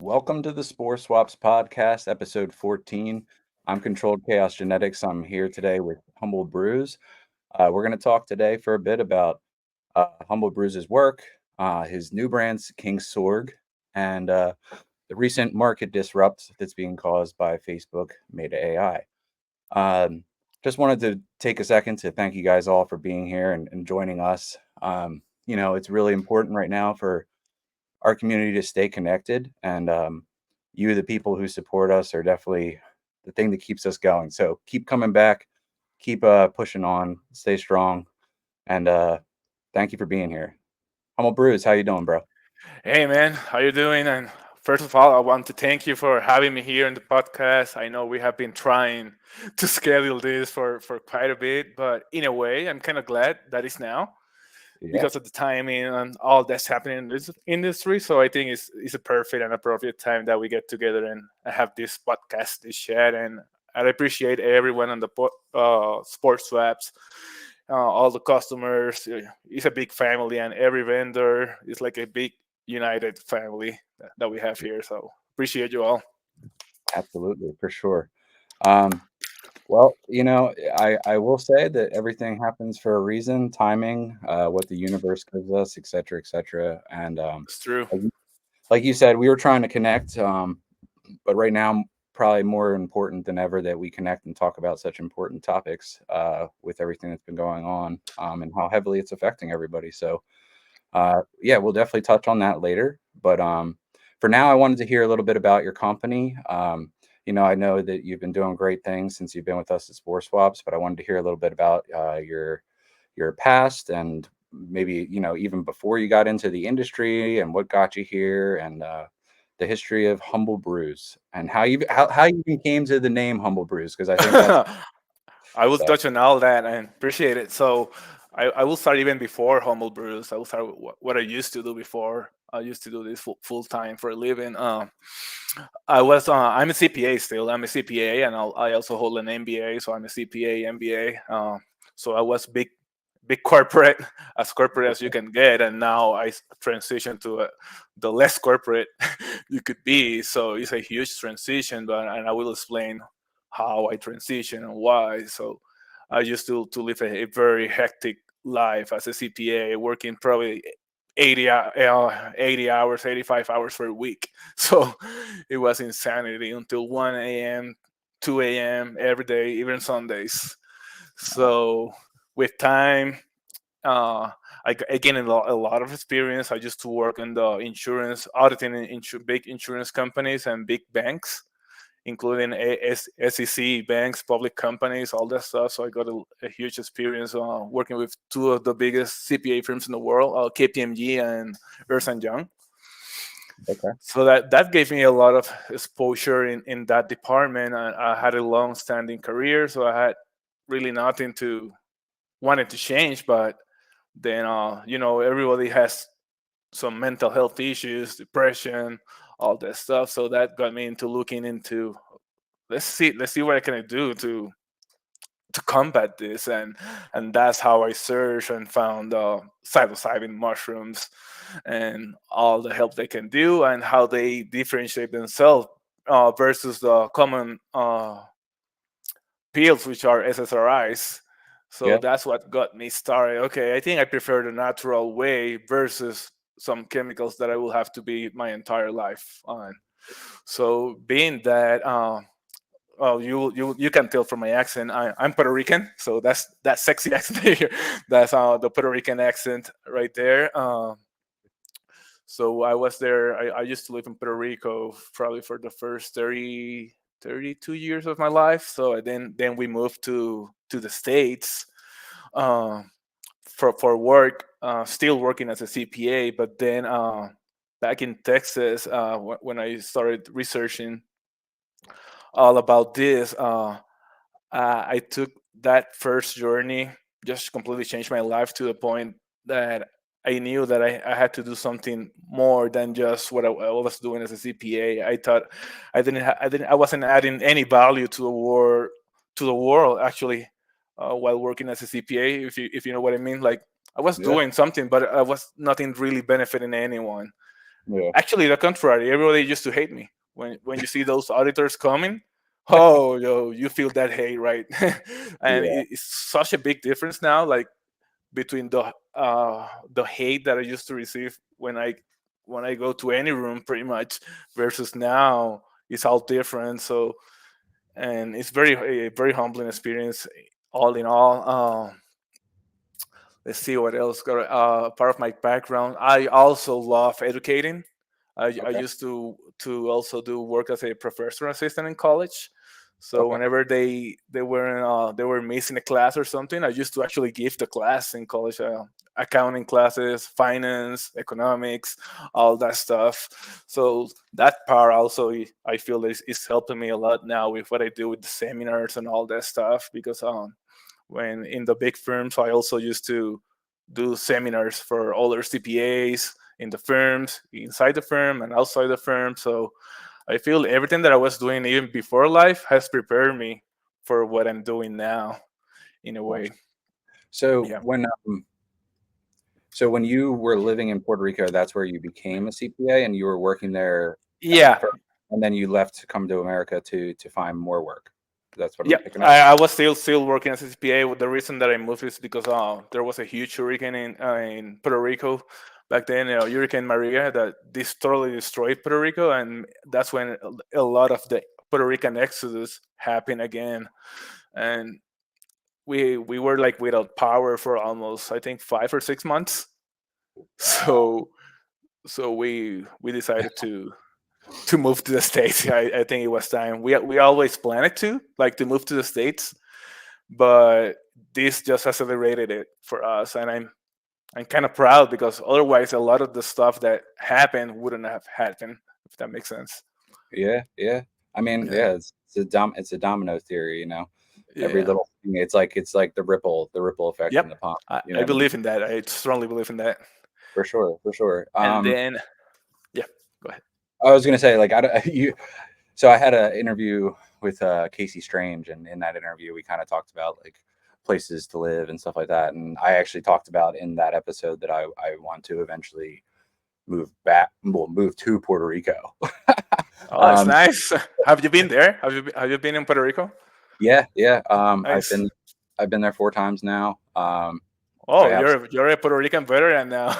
Welcome to the SporeSwaps podcast, episode 14. I'm Controlled Chaos Genetics. I'm here today with Humble Bruise. We're going to talk today for a bit about Humble Bruise's work, his new brands, King Sorg, and the recent market disrupt that's being caused by Facebook Meta AI. Just wanted to take a second to thank you guys all for being here and joining us. It's really important right now for our community to stay connected, and you, the people who support us, are definitely the thing that keeps us going. So keep coming back, keep pushing on, stay strong, and thank you for being here. Humble Bruce, how you doing, bro? Hey man, how you doing? And first of all, I want to thank you for having me here in the podcast. I know we have been trying to schedule this for quite a bit, but in a way, I'm kind of glad that it's now Yeah, because of the timing and all that's happening in this industry. So I think it's a perfect and appropriate time that we get together and have this podcast, this chat, and I appreciate everyone on the Sports Swaps, all the customers. It's a big family, and every vendor is like a big united family that we have here. So appreciate you all. absolutely, for sure. Um, well, I will say that everything happens for a reason, timing, what the universe gives us, et cetera, et cetera. And It's true. like like you said, we were trying to connect. But right now, probably more important than ever that we connect and talk about such important topics with everything that's been going on and how heavily it's affecting everybody. So, yeah, we'll definitely touch on that later. But for now, I wanted to hear a little bit about your company. I know that you've been doing great things since you've been with us at Spore Swaps, but I wanted to hear a little bit about your past and maybe even before you got into the industry and what got you here and the history of Humble Brews and how you even came to the name Humble Brews, because I think that's I will so touch on all that and appreciate it. So I will start even before Humble Brews. I will start with what I used to do before. I used to do this full time for a living. I'm a CPA still. I'm a CPA, and I also hold an MBA. So I'm a CPA, MBA. So I was big corporate, as corporate as you can get, and now I transitioned to the less corporate you could be. So it's a huge transition, but and I will explain how I transition and why. So I used to live a very hectic life as a CPA, working probably 80 hours, 85 hours per week. So it was insanity until 1 a.m., 2 a.m. every day, even Sundays. So with time, uh, I gained a lot of experience. I used to work in the insurance, auditing in big insurance companies and big banks, including SEC banks, public companies, all that stuff. So I got a huge experience working with two of the biggest CPA firms in the world, KPMG and Ernst and Young. okay. So that gave me a lot of exposure in that department. I had a long-standing career, so I had really nothing to wanted to change. But then, everybody has some mental health issues, depression, all that stuff. So that got me into looking into let's see what I can do to combat this, and that's how I searched and found psilocybin mushrooms and all the help they can do and how they differentiate themselves versus the common pills, which are SSRIs. So Yeah, that's what got me started. Okay, I think I prefer the natural way versus some chemicals that I will have to be my entire life on. So being that well, you can tell from my accent. I'm Puerto Rican, so that's that sexy accent there. That's the Puerto Rican accent right there. So I was there. I used to live in Puerto Rico probably for the first 32 years of my life. So then we moved to the States uh, for work. Still working as a CPA, but then back in Texas when I started researching all about this. I took that first journey, just completely changed my life to the point that I knew that I had to do something more than just what I was doing as a CPA. I thought I wasn't adding any value to the world actually while working as a CPA. If you know what I mean, like I was yeah, doing something, but I was nothing really benefiting anyone. Yeah. Actually, the contrary. Everybody used to hate me when you see those auditors coming. Oh, yo, you feel that hate, right? And Yeah. it's such a big difference now, like between the hate that I used to receive when I go to any room, pretty much, versus now. It's all different. So, and it's a very humbling experience, all in all. Let's see what else. Part of my background, I also love educating. I Okay. used to also do work as a professor assistant in college. So Okay. whenever they were missing a class or something, I used to actually give the class in college, accounting classes, finance, economics, all that stuff. So that part also I feel is helping me a lot now with what I do with the seminars and all that stuff, because when in the big firms, I also used to do seminars for other CPAs in the firms, inside the firm and outside the firm. So I feel everything that I was doing even before life has prepared me for what I'm doing now, in a way. Gotcha. So Yeah. when you were living in Puerto Rico, that's where you became a CPA and you were working there at Yeah. first, and then you left to come to America to find more work. That's what I'm Yeah, picking up. I was still working as a CPA. The reason that I moved is because there was a huge hurricane in Puerto Rico back then, Hurricane Maria, that this totally destroyed Puerto Rico, and that's when a lot of the Puerto Rican exodus happened again, and we were like without power for almost, I think, 5 or 6 months. Wow. So we decided to move to the states. I think it was time. We always planned to move to the states, but this just accelerated it for us, and I'm kind of proud, because otherwise a lot of the stuff that happened wouldn't have happened, if that makes sense. Yeah, yeah. I mean, Yeah, yeah, it's a domino theory, you know. Every yeah, little thing, it's like the ripple effect in yep. the pond. You know I what I mean? believe in that. I strongly believe in that. For sure, for sure. And then, yeah, go ahead. I was gonna say, like, I don't, you. So I had an interview with Casey Strange, and in that interview, we kind of talked about like places to live and stuff like that. And I actually talked about in that episode that I want to eventually move to Puerto Rico. Oh, that's um, nice. Have you been there? Have you been in Puerto Rico? yeah, yeah. Nice. I've been there 4 times now. Oh, I abs- you're a Puerto Rican veteran now.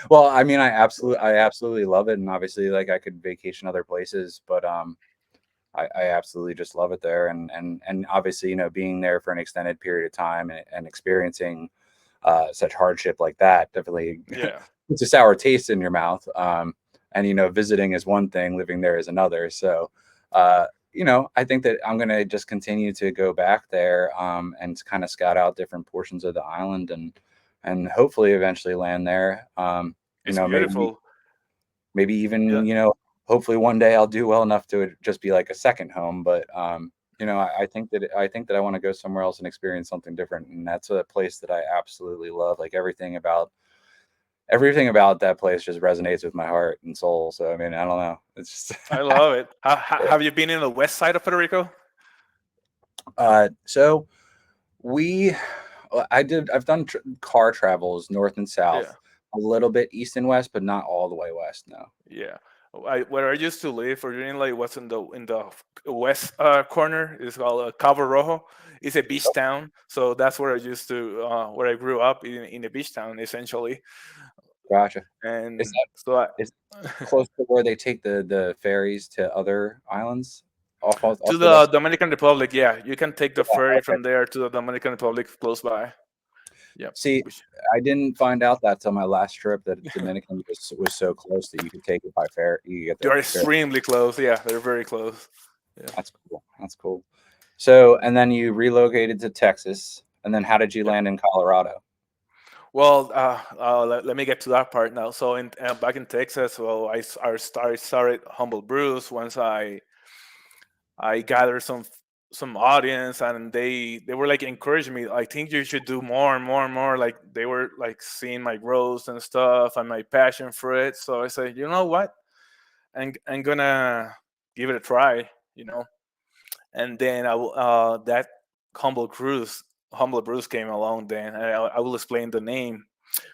well, I mean, I absolutely love it, and obviously, like, I could vacation other places, but I absolutely just love it there, and obviously, you know, being there for an extended period of time and experiencing such hardship like that definitely Yeah, puts a sour taste in your mouth. And you know, visiting is one thing, living there is another. So, you know, I think that I'm gonna just continue to go back there and kind of scout out different portions of the island and hopefully eventually land there. You it's know, beautiful. maybe Yeah, even, you know, hopefully one day I'll do well enough to just be like a second home. But you know, I think that I want to go somewhere else and experience something different, and that's a place that I absolutely love. Like everything about that place just resonates with my heart and soul. So I mean, I don't know. It's just I love it. yeah. Have you been in the west side of Puerto Rico? So we, I've done car travels north and Yeah. south, a little bit east and west, but not all the way west. No. Yeah, where I used to live originally was in the west corner. It's called Cabo Rojo. It's a beach town, so that's where I used to where I grew up in a beach town, essentially. Gotcha. Is And that so is close to where they take the ferries to other islands to off the the west? Dominican Republic, yeah, you can take the Yeah, ferry okay. from there to the Dominican Republic close by. Yeah, See, which I didn't find out that till my last trip that Dominican was so close that you could take it by ferry. You could get they're the ferry. extremely close. Yeah, they're very close. Yeah, That's cool. That's cool. So, and then you relocated to Texas, and then how did you yeah. land in Colorado? Well, let me get to that part now. So, in back in Texas, well, I started Humble Bruise once I gathered some audience, and they were like encouraging me. I think you should do more and more and more. Like they were like seeing my growth and stuff and my passion for it. So I said, you know what, I'm gonna give it a try. And then that humble cruise humble Bruce came along. Then I will explain the name.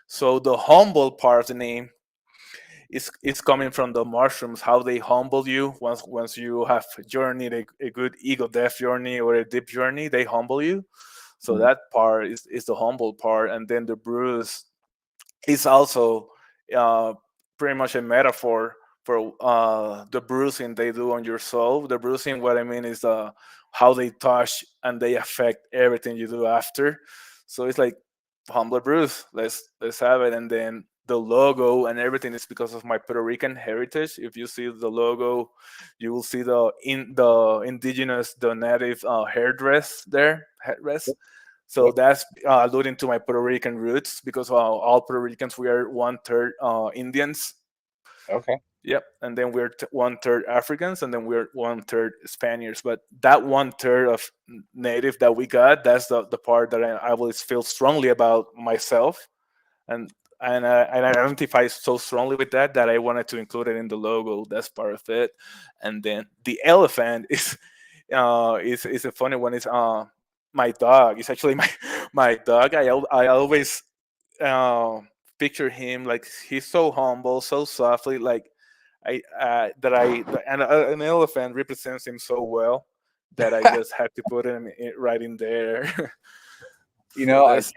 So the humble part of the name it's coming from the mushrooms, how they humble you once you have journeyed a good ego death journey or a deep journey, they humble you. So Mhm. that part is the humble part, and then the bruise is also uh, pretty much a metaphor for the bruising they do on your soul. The bruising, what I mean is how they touch and they affect everything you do after. So it's like humble bruise. Let's have it, and then the logo and everything is because of my Puerto Rican heritage. If you see the logo, you will see the indigenous, the native hairdress there, headdress. Yep. So Yep. that's alluding to my Puerto Rican roots because all Puerto Ricans, we are one third Indians. Okay. Yep, and then we're one third Africans, and then we're one third Spaniards. But that one third of native that we got, that's the part that I always feel strongly about myself, and and I identify so strongly with that I wanted to include it in the logo. That's part of it, and then the elephant is a funny one. It's my dog. It's actually my my dog. I always uh, picture him like he's so humble, so softly, like an elephant represents him so well that I just had to put him right in there. You So know, there's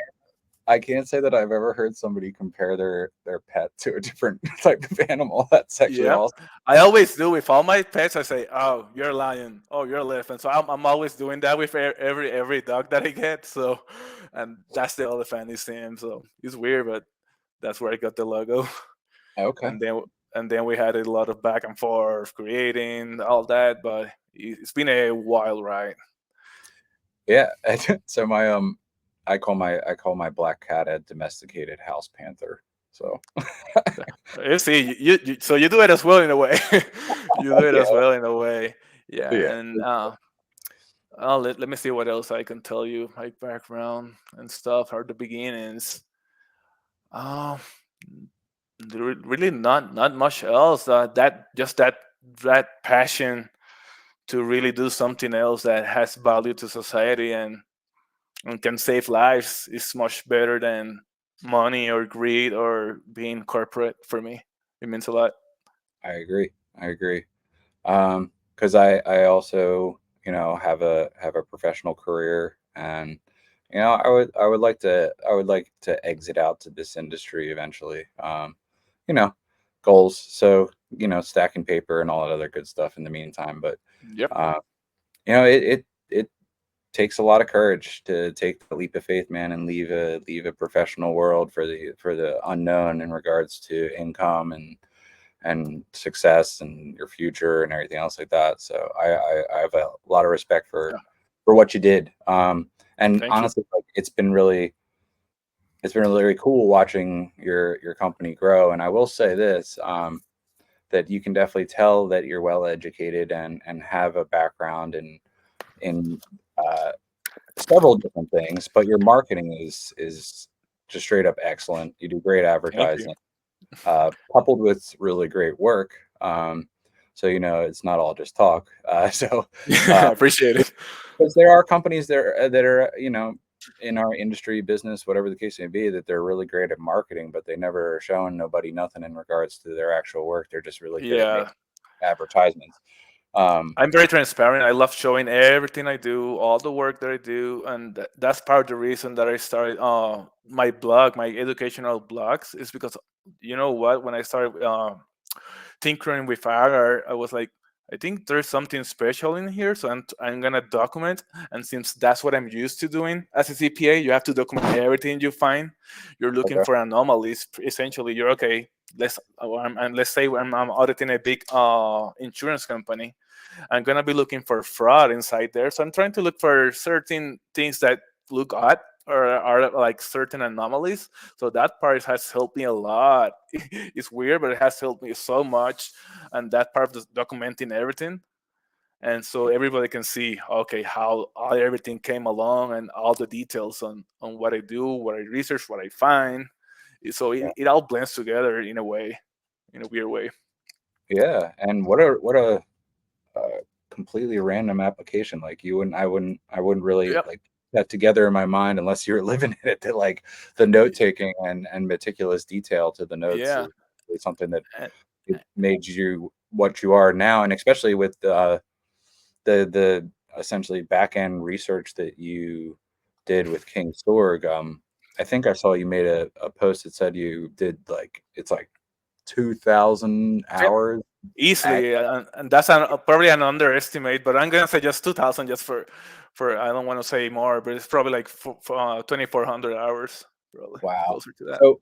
I can't say that I've ever heard somebody compare their pet to a different type of animal. That's actually Yep. awesome. I always do with all my pets. I say, "Oh, you're a lion. Oh, you're a elephant." So I'm always doing that with every dog that I get. So, and that's the elephant is him. So it's weird, but that's where I got the logo. Okay. And then we had a lot of back and forth creating all that, but it's been a wild ride. Yeah. So I call my black cat a domesticated house panther. So You see, so you do it as well in a way. You do it yeah, as well in a way. Yeah, yeah. and let me see what else I can tell you, like background and stuff, or the beginnings. Um, really not much else. That just that passion to really do something else that has value to society and can save lives is much better than money or greed or being corporate for me. It means a lot. I agree. I agree. Because I also have a professional career, and I would like to exit out to this industry eventually. You know, goals. So stacking paper and all that other good stuff in the meantime. But Yep. uh, it takes a lot of courage to take the leap of faith, man, and leave a professional world for the unknown in regards to income and success and your future and everything else like that. So I have a lot of respect Yeah. for what you did. And Thank you. honestly, like it's been really cool watching your company grow. And I will say this, that you can definitely tell that you're well educated and have a background in uh, several different things, but your marketing is just straight up excellent. You do great Thank you. advertising, coupled with really great work. So it's not all just talk. So Yeah, uh, I appreciate it. because there are companies that are in our industry, business, whatever the case may be, that they're really great at marketing, but they never are showing nobody nothing in regards to their actual work. They're just really good at Yeah. making advertisements. Um, I'm very transparent. I love showing everything I do, all the work that I do, and that's part of the reason that I started my blog, my educational blogs, is because you know what? When I started tinkering with agar, I was like, I think there's something special in here, so I'm gonna document. And since that's what I'm used to doing as a CPA, you have to document everything you find. You're looking okay, for anomalies. Essentially, you're okay. And let's say I'm auditing a big insurance company. I'm gonna be looking for fraud inside there. So I'm trying to look for certain things that look odd or are like certain anomalies. So that part has helped me a lot. It's weird, but it has helped me so much. And that part of documenting everything. And so everybody can see, okay, how everything came along and all the details on what I do, what I research, what I find. So yeah, it all blends together in a way, in a weird way. yeah. And what a completely random application. Like I wouldn't really Yep. like put that together in my mind unless you were living in it. That like the note taking and meticulous detail to the notes Yeah. is. obviously something that and, it made you what you are now, and especially with the essentially back end research that you did with King Sorg. I think I saw you made a post that said you did like it's like 2,000 yeah, hours. At, easily, and that's probably an underestimate. But I'm gonna say just 2,000, just for I don't want to say more, but it's probably like 2,400 hours, probably wow. closer to that. So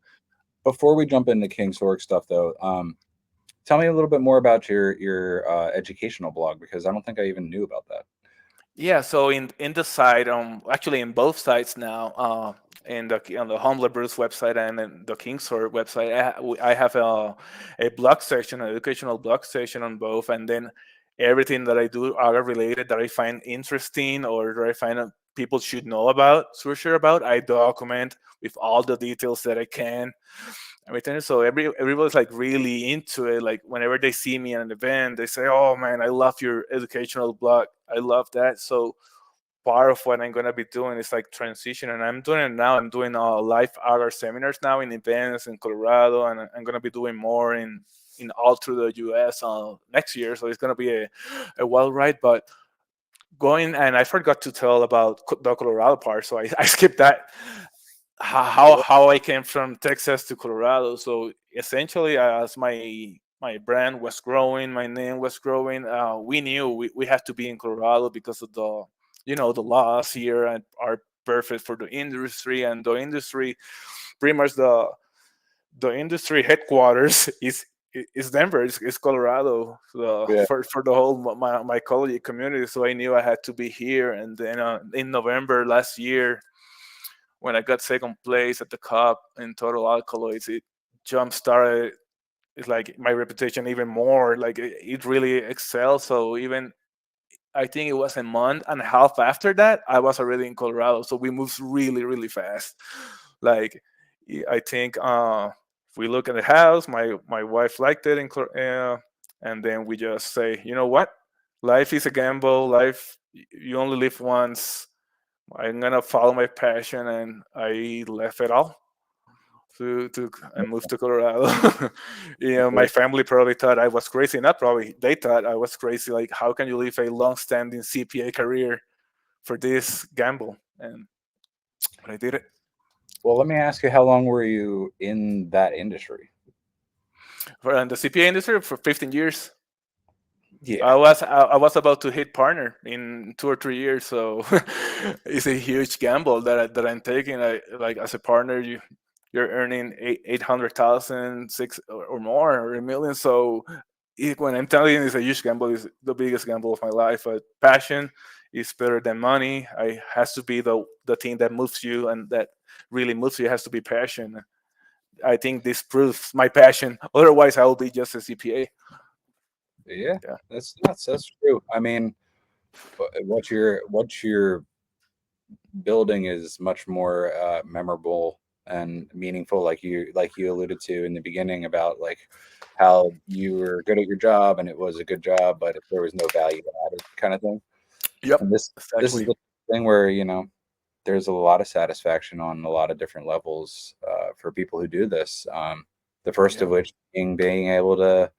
before we jump into King Sorg stuff, though, tell me a little bit more about your educational blog because I don't think I even knew about that. Yeah, so in the site, actually in both sites now, in the on the Humbler Bruise website and in the Kingsword website, I have a blog section, an educational blog section on both, and then everything that I do are related that I find interesting or that I find people should know about, for sure about, I document with all the details that I can. Everything. So everybody's like really into it. Like whenever they see me at an event, they say, "Oh man, I love your educational blog. I love that." So part of what I'm gonna be doing is like transition, and I'm doing it now. I'm doing live agar seminars now in events in Colorado, and I'm gonna be doing more in all through the U.S. Next year. So it's gonna be a wild ride. But going, and I forgot to tell about the Colorado part, so I skipped that. Yeah. How I came from Texas to Colorado. So essentially, as my brand was growing, my name was growing. We knew we had to be in Colorado because of the the laws here and are perfect for the industry, and the industry pretty much the industry headquarters is Denver, is Colorado, Yeah. for the whole mycology community. So I knew I had to be here, and then in November last year when I got second place at the cup in total alkaloids, it jump started. It's like my reputation even more. Like it really excelled. So even I think it was a month and a half after that, I was already in Colorado. So we moved really, really fast. Like I think if we look at the house, my wife liked it, and then we just say, you know what, life is a gamble. Life you only live once. I'm gonna follow my passion, and I left it all to and moved to Colorado. My family probably thought I was crazy. Not probably, they thought I was crazy. Like, how can you leave a long-standing CPA career for this gamble? And but I did it. Well, let me ask you, how long were you in that industry? For in the CPA industry for 15 years. Yeah. I was about to hit partner in 2 or 3 years, so it's a huge gamble that I'm taking. Like as a partner, you're earning 800,000, six or more, or a million. So when I'm telling you it's a huge gamble, it's the biggest gamble of my life. But passion is better than money. I has to be the thing that moves you, and that really moves you has to be passion. I think this proves my passion. Otherwise, I will be just a CPA. Yeah, Yeah. that's true. I mean, what you're building is much more memorable and meaningful, like you alluded to in the beginning about like how you were good at your job and it was a good job, but there was no value added kind of thing. Yep. And this is Exactly. the thing where there's a lot of satisfaction on a lot of different levels for people who do this. The first Yeah. of which being able to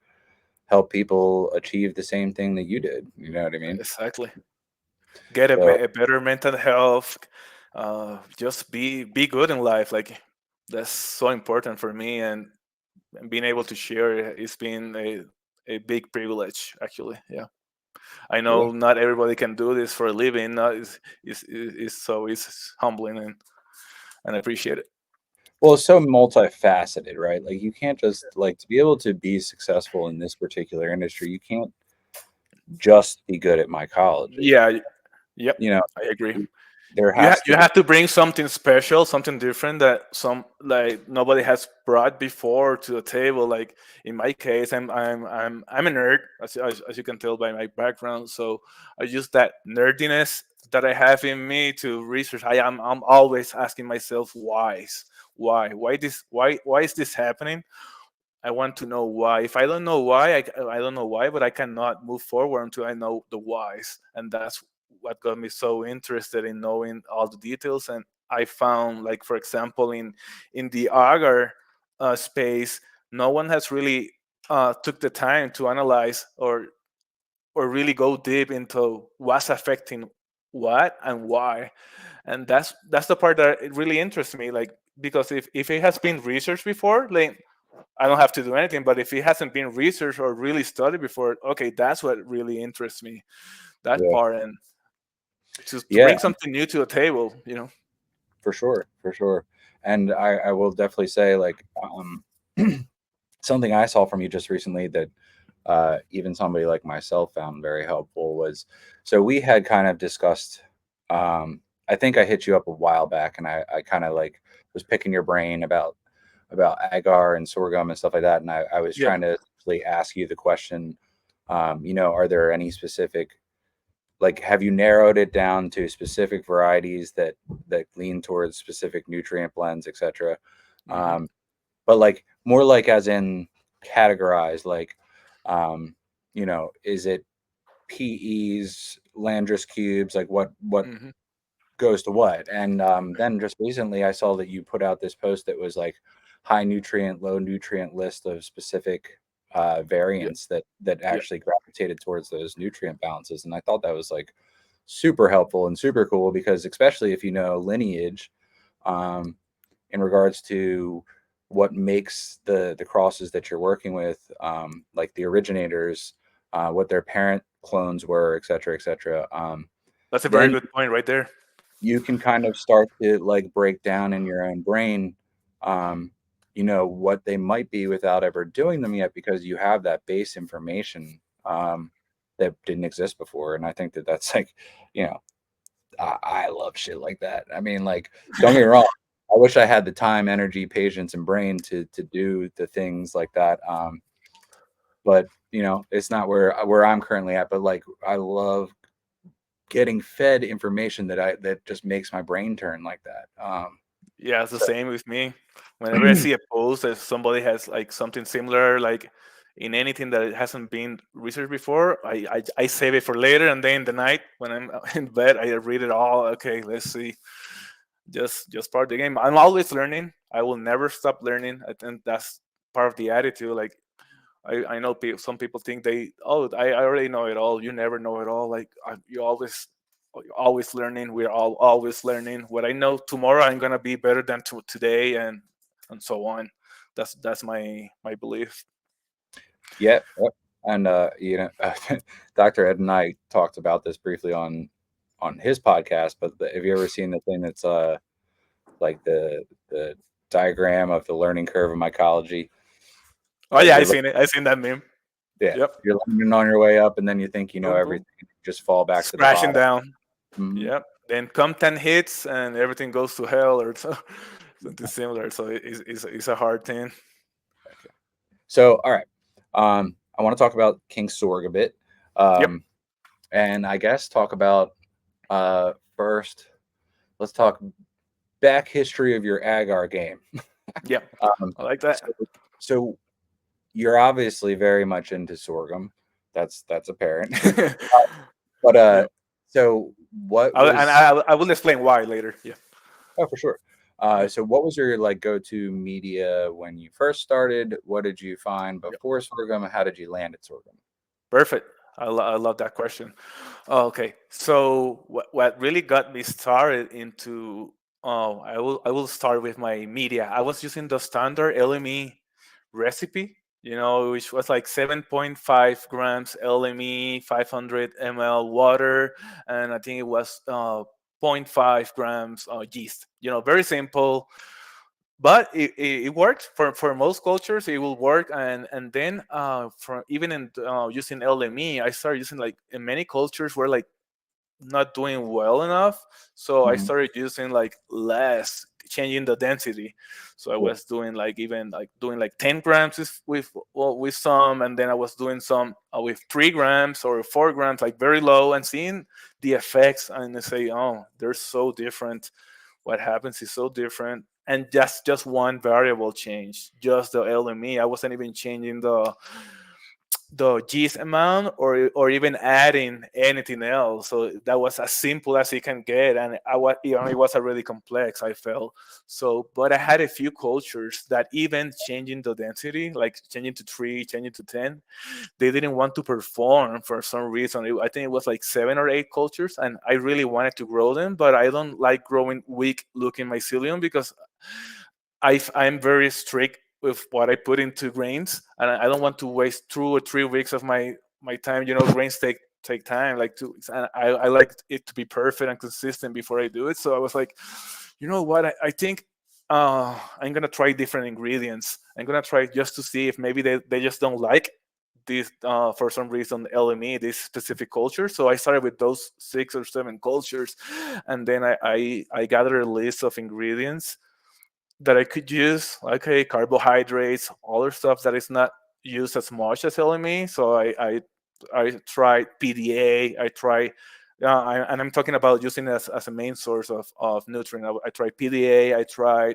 help people achieve the same thing that you did. You know what I mean? Exactly. Get So a better mental health. Just be good in life. Like that's so important for me, and being able to share it's been a big privilege. Actually, yeah. I yeah. know not everybody can do this for a living. It's humbling, and I appreciate it. Well, it's so multifaceted, right? Like you can't just like to be able to be successful in this particular industry, you can't just be good at mycology. Yeah. Yep. You know, I agree. there has to You be. have to bring something special, something different that some like nobody has brought before to the table. Like in my case, I'm a nerd, as you can tell by my background. So I use that nerdiness that I have in me to research. I'm always asking myself why is this happening? I want to know why. If I don't know why, I don't know why, but I cannot move forward until I know the whys. And that's what got me so interested in knowing all the details. And I found, like, for example, in the agar space, no one has really took the time to analyze or really go deep into what's affecting what and why. And that's the part that it really interests me, like, because if it has been researched before, like, I don't have to do anything. But if it hasn't been researched or really studied before, okay, that's what really interests me, that Yeah. part. And to Yeah, bring something new to the table, you know. for sure, for sure. And I will definitely say, like, something I saw from you just recently that even somebody like myself found very helpful was, so we had kind of discussed, I think I hit you up a while back, and I kind of like was picking your brain about agar and sorghum and stuff like that. And I was Yeah. trying to actually ask you the question, are there any specific, like, have you narrowed it down to specific varieties that lean towards specific nutrient blends, etc.? Hmm. Um, but like more like as in categorized, like, um, is it PEs, Landris cubes, like what Hmm. goes to what? And then just recently, I saw that you put out this post that was like high nutrient, low nutrient list of specific Yeah. variants that Yeah. actually gravitated towards those nutrient balances, and I thought that was like super helpful and super cool because especially if you know lineage, um, in regards to what makes the crosses that you're working with, like the originators, what their parent clones were, et cetera, et cetera. That's a very Then good point right there. you can kind of start to like break down in your own brain, um, what they might be without ever doing them yet, because you have that base information, that didn't exist before. And I think that that's like, you know, I love shit like that. I mean, like, don't get me wrong. I wish I had the time, energy, patience, and brain to do the things like that. But it's not where I'm currently at. But like, I love getting fed information that just makes my brain turn like that. Yeah, it's the So same with me. Whenever I see a post that somebody has like something similar, like in anything that it hasn't been researched before, I save it for later, and then in the night when I'm in bed, I read it all. Okay, let's see. Just part of the game. I'm always learning. I will never stop learning. I think that's part of the attitude. Like, I know some people think I already know it all. You never know it all. Like, you're always learning. We're all always learning. What I know tomorrow, I'm gonna be better than today, and so on. That's my belief. yeah, yep. And Dr. Ed and I talked about this briefly on his podcast. But have you ever seen the thing that's like the diagram of the learning curve of mycology? Oh Like yeah, I you're seen it. I seen that meme. Yeah, Yep. you're learning on your way up, and then you think you know Boom boom. everything, and you just fall back Just to the crashing bottom. down. Mhm. Yep. Then come 10 hits and everything goes to hell or something similar. So it's a hard thing. Okay. So, all right, I want to talk about King Sorg a bit, Yep. um, and I guess talk about first. Let's talk back history of your agar game. Yep. Um, I like that. so, so you're obviously very much into sorghum. That's apparent. But Yep. so what And was I will explain why later. Yeah. Oh, for sure. Yep. So what was your like go-to media when you first started? What did you find Yep. before sorghum? How did you land at sorghum? Perfect. I love that question. Okay. So what really got me started into I will start with my media. I was using the standard LME recipe, which was like 7.5 grams LME, 500 ml water, and I think it was zero point 0.5 grams yeast. Very simple, but it worked for most cultures. It will work, and then for even in using LME, I started using, like, in many cultures were like not doing well enough, so I Mhm. started using like less, changing the density. So I Yeah. was doing like even like doing like 10 grams with some, and then I was doing some with 3 grams or 4 grams, like very low, and seeing the effects, and I say, oh, they're so different. What happens is so different, and just one variable change, just the LME. I wasn't even changing the yeast amount, or even adding anything else. So that was as simple as it can get, and it was a really complex, I felt. So, but I had a few cultures that even changing the density, like changing to 3, changing to 10, they didn't want to perform for some reason. I think it was like 7 or 8 cultures, and I really wanted to grow them, but I don't like growing weak looking mycelium because I'm very strict with what I put into grains, and I don't want to waste 2 or 3 weeks of my time. You know, grains take time, like 2 weeks, and I like it to be perfect and consistent before I do it. So I was like, you know what? I think I'm gonna try different ingredients. I'm gonna try just to see if maybe they just don't like this for some reason LME, this specific culture. So I started with those 6 or 7 cultures, and then I gathered a list of ingredients that I could use, okay, carbohydrates, other stuff that is not used as much as LME. So I tried PDA, I tried, and I'm talking about using it as a main source of nutrient. I tried PDA, I tried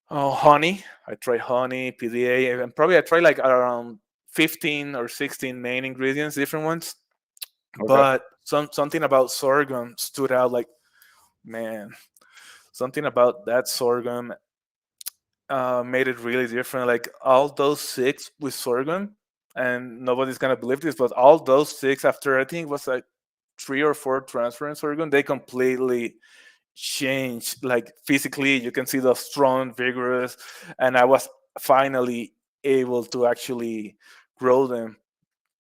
honey, I tried honey, PDA, and probably I tried like around 15 or 16 main ingredients, different ones. Okay. But something about sorghum stood out like, man, something about that sorghum made it really different. Like all those 6 with sorghum, and nobody's gonna believe this, but all those 6 after I think it was like 3 or 4 transfer in sorghum, they completely changed. Like physically, you can see the strong, vigorous, and I was finally able to actually grow them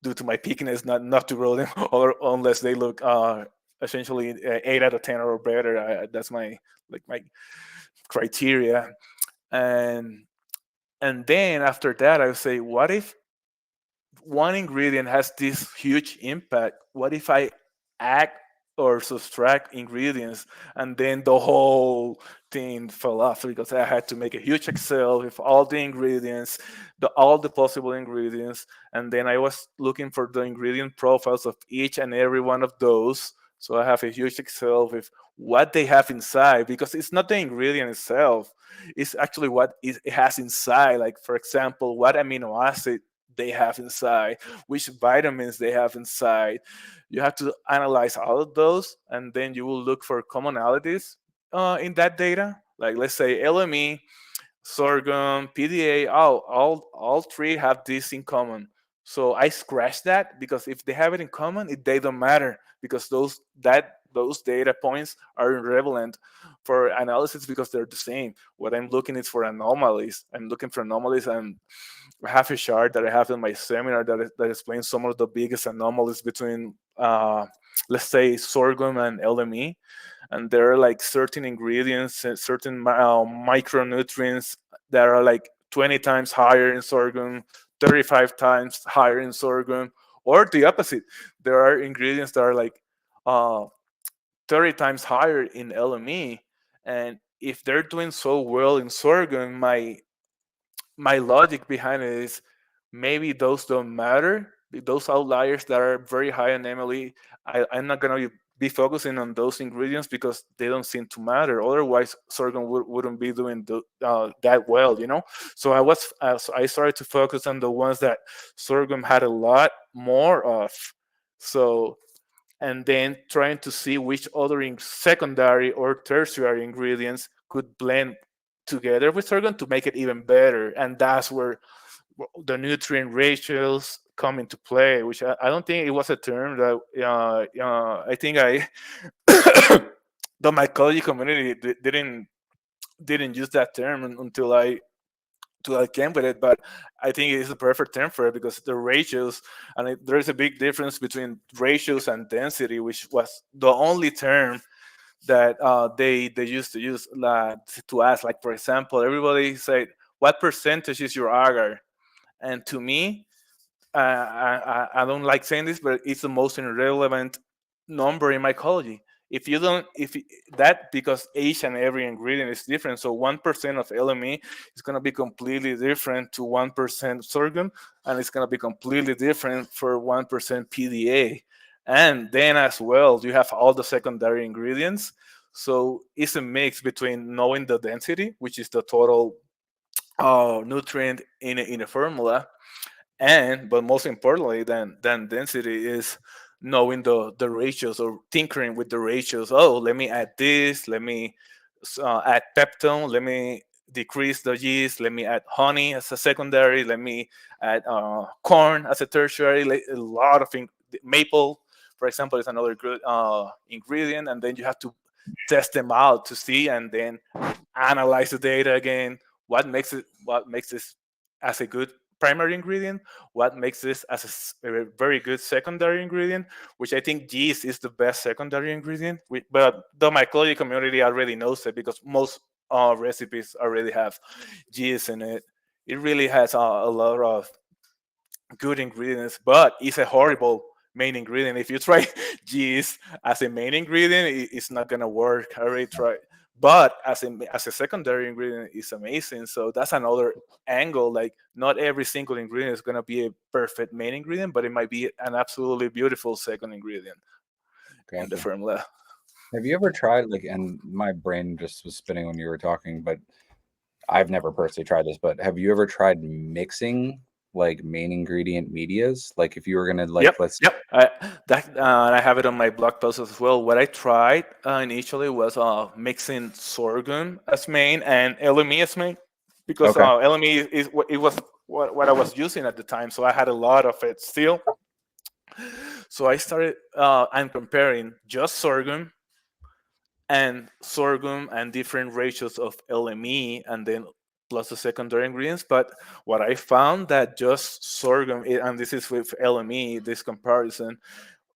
due to my pickiness, not to grow them, or unless they look essentially 8 out of 10 or better. That's my like my criteria. and and then after that I would say, what if one ingredient has this huge impact? What if I add or subtract ingredients? And then the whole thing fell off because I had to make a huge Excel with all the ingredients, all the possible ingredients. And then I was looking for the ingredient profiles of each and every one of those. So I have a huge Excel with what they have inside, because it's not the ingredient itself, it's actually what it has inside. Like, for example, what amino acid they have inside, which vitamins they have inside. You have to analyze all of those, and then you will look for commonalities in that data. Like, let's say LME, sorghum, PDA, all 3 have this in common. So I scratch that, because if they have it in common, they don't matter, because those data points are irrelevant for analysis because they're the same. What I'm looking is for anomalies. I'm looking for anomalies, and I have a chart that I have in my seminar that explains some of the biggest anomalies between, let's say, sorghum and LME. And there are like certain ingredients and certain micronutrients that are like 20 times higher in sorghum, 35 times higher in sorghum, or the opposite. There are ingredients that are like uh, 30 times higher in LME. And if they're doing so well in sorghum, my logic behind it is, maybe those don't matter. Those outliers that are very high in MLE, I'm not going to be focusing on those ingredients because they don't seem to matter. Otherwise, sorghum wouldn't be doing that well, you know? So so I started to focus on the ones that sorghum had a lot more of. So, and then trying to see which other secondary or tertiary ingredients could blend together with sorghum to make it even better. And that's where the nutrient ratios come into play, which I don't think it was a term that I think the mycology community didn't use that term until I came with it. But I think it is a perfect term for it, because the ratios, and there is a big difference between ratios and density, which was the only term that they used to use, to ask. Like, for example, everybody said, what percentage is your agar? And to me, I don't like saying this, but it's the most irrelevant number in mycology. If you don't, if y- that, because each and every ingredient is different. So 1% of LME is going to be completely different to 1% sorghum, and it's going to be completely different for 1% PDA. And then as well, you have all the secondary ingredients. So it's a mix between knowing the density, which is the total nutrient in a formula, and but most importantly than density is knowing the ratios or tinkering with the ratios. Oh, let me add this, let me add peptone, let me decrease the yeast, let me add honey as a secondary, let me add corn as a tertiary, a lot of maple, for example, is another good ingredient, and then you have to test them out to see, and then analyze the data again. What makes this as a good primary ingredient, what makes this as a very good secondary ingredient, which I think yeast is the best secondary ingredient. But the mycology community already knows it because most recipes already have yeast in it. It really has a lot of good ingredients, but it's a horrible main ingredient. If you try yeast as a main ingredient, it's not gonna work. I already tried, but as a secondary ingredient, it's amazing. So that's another angle. Like not every single ingredient is gonna be a perfect main ingredient, but it might be an absolutely beautiful second ingredient in the Gotcha. formula. Have you ever tried like, and my brain just was spinning when you were talking, but I've never personally tried this, but have you ever tried mixing like main ingredient medias? Like if you were gonna like Yep, let's yep. I have it on my blog post as well. What I tried initially was mixing sorghum as main and LME as main, because okay, LME it was what I was using at the time, so I had a lot of it still. So I started and comparing just sorghum and different ratios of LME, and then plus the secondary ingredients. But what I found that just sorghum, and this is with LME, this comparison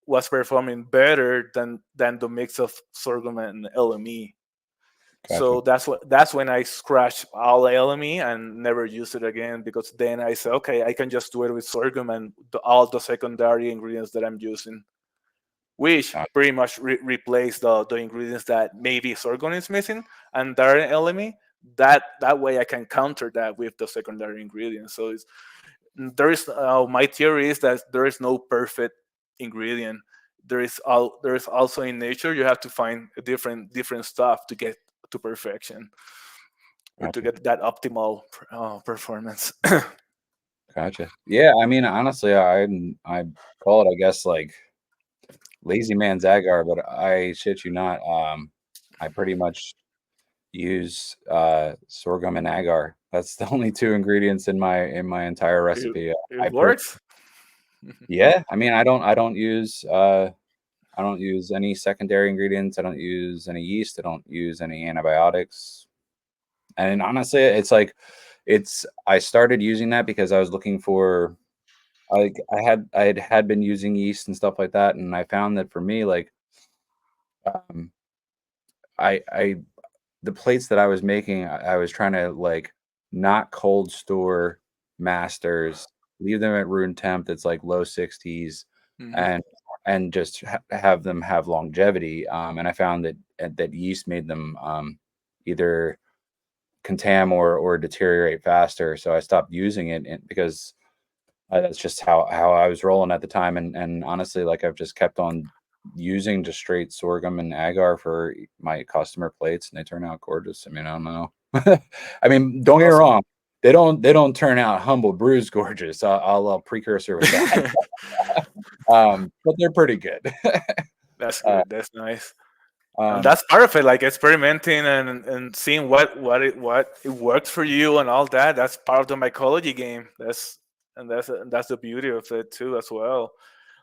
was performing better than the mix of sorghum and LME. gotcha, So that's when I scratched all LME and never used it again, because then I said, okay, I can just do it with sorghum and all the secondary ingredients that I'm using, which gotcha, pretty much replace the ingredients that maybe sorghum is missing and they're in LME. That way I can counter that with the secondary ingredients. So there is my theory is that there is no perfect ingredient. There is also in nature you have to find a different stuff to get to perfection or to gotcha, get that optimal performance. gotcha. Yeah, I mean, honestly, I call it, I guess, like lazy man's agar, but I shit you not. I pretty much use sorghum and agar. That's the only two ingredients in my entire recipe. It works. Yeah, I mean, I don't use any secondary ingredients. I don't use any yeast. I don't use any antibiotics. And honestly, it's like I started using that because I was looking for like I had been using yeast and stuff like that, and I found that for me, like um, I the plates that I was making, I was trying to like not cold store masters, leave them at room temp that's like low 60s, Mhm. and just have them have longevity. And I found that that yeast made them either contam or deteriorate faster. So I stopped using it because that's just how I was rolling at the time. And honestly, like I've just kept on using just straight sorghum and agar for my customer plates, and they turn out gorgeous. I mean, I don't know. I mean, don't get me Awesome. wrong. They don't turn out humble bruise gorgeous. I'll precursor with that. But they're pretty good. That's uh, good. That's nice. And um, that's part of it, like experimenting and seeing what it works for you and all that. That's part of the mycology game. That's the beauty of it too as well.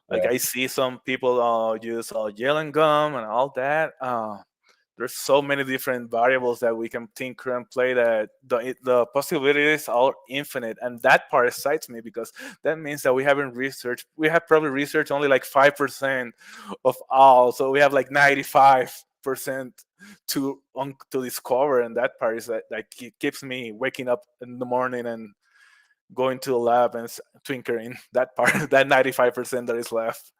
Like yeah, I see some people use yellow gum and all that. There's so many different variables that we can tinker and play, that the possibilities are infinite, and that part excites me, because that means that we have probably researched only like 5% of all, so we have like 95% to discover, and that part is that keeps me waking up in the morning and going to the lab and twinkering that part that 95% that is left.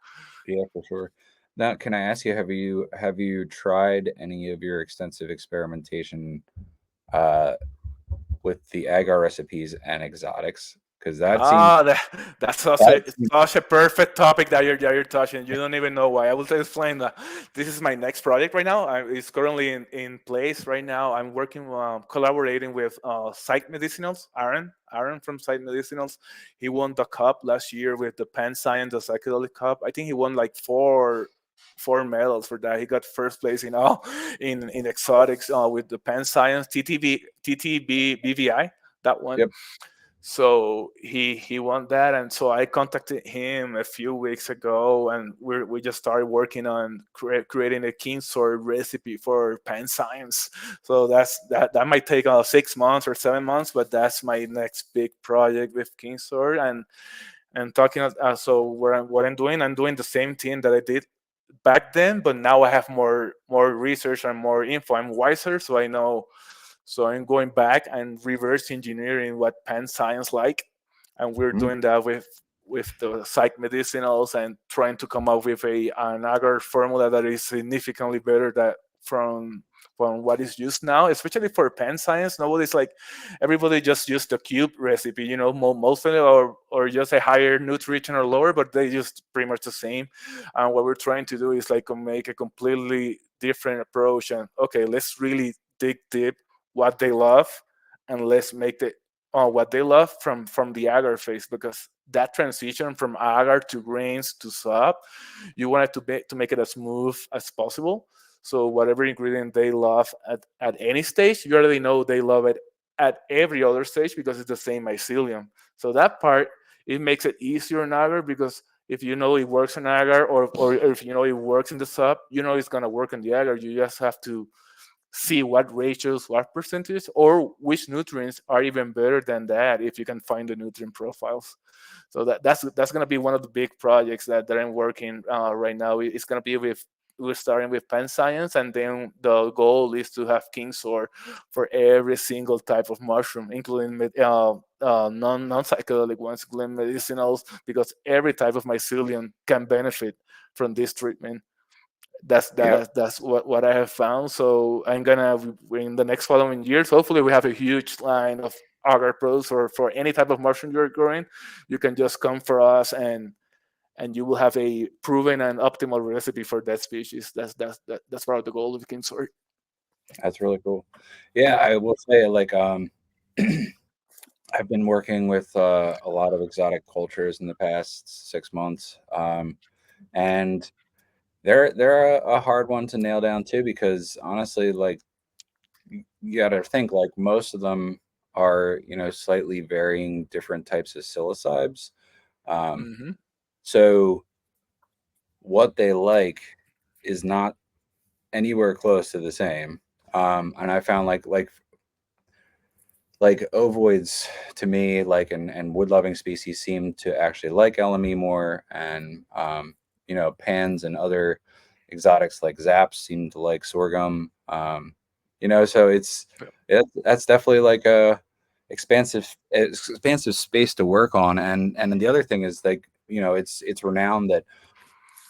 yeah, for sure. Now, can I ask you, have you tried any of your extensive experimentation uh, with the agar recipes and exotics? because that seems Ah, that's that seems such a perfect topic that you're touching. You don't even know why. I will explain that. This is my next project right now. It's currently in place right now. I'm working, collaborating with Site Medicinals, Aaron from Site Medicinals. He won the cup last year with the Pan Science, the Psychedelic Cup. I think he won like four medals for that. He got first place in all in exotics with the Pan Science TTB BVI, that one. yep. So he won that, and so I contacted him a few weeks ago, and we just started working on creating a king sword recipe for pan science. So that might take 6 months or 7 months, but that's my next big project with king sword. And talking so what I'm doing the same thing that I did back then, but now I have more research and more info. I'm wiser, so I know. So I'm going back and reverse engineering what pan science like, and we're Mhm. doing that with the psych medicinals and trying to come up with an agar formula that is significantly better that from what is used now, especially for pan science. Nobody's like everybody just used the cube recipe, mostly, or just a higher nutrition or lower, but they just pretty much the same. And what we're trying to do is like make a completely different approach. And okay, let's really dig deep what they love, and let's make the what they love from the agar phase, because that transition from agar to grains to sub, you want it to make it as smooth as possible. So whatever ingredient they love at any stage, you already know they love it at every other stage because it's the same mycelium. So that part, it makes it easier in agar, because if you know it works in agar, or if you know it works in the sub, you know it's going to work in the agar. You just have to see what ratios, what percentage, or which nutrients are even better than that if you can find the nutrient profiles. So that's going to be one of the big projects that I'm working right now. It's going to be with we're starting with pan science, and then the goal is to have kingsword for every single type of mushroom, including non psychedelic ones, including medicinals, because every type of mycelium can benefit from this treatment. Yep. That's what I have found. So I'm gonna, in the next following years, hopefully we have a huge line of agar products, or for any type of mushroom you're growing, you can just come for us, and you will have a proven and optimal recipe for that species. That's part of the goal of Kingsword. That's really cool. Yeah, I will say, like, I've been working with a lot of exotic cultures in the past 6 months, and they're a hard one to nail down too, because honestly, like, you got to think, like, most of them are, slightly varying different types of psilocybes. Um, Mm-hmm. so what they like is not anywhere close to the same. And I found, like ovoids, to me, like, and wood loving species seem to actually like LME more, and pans and other exotics like zaps seem to like sorghum. So that's definitely like a expansive space to work on. And then the other thing is, like, it's renowned that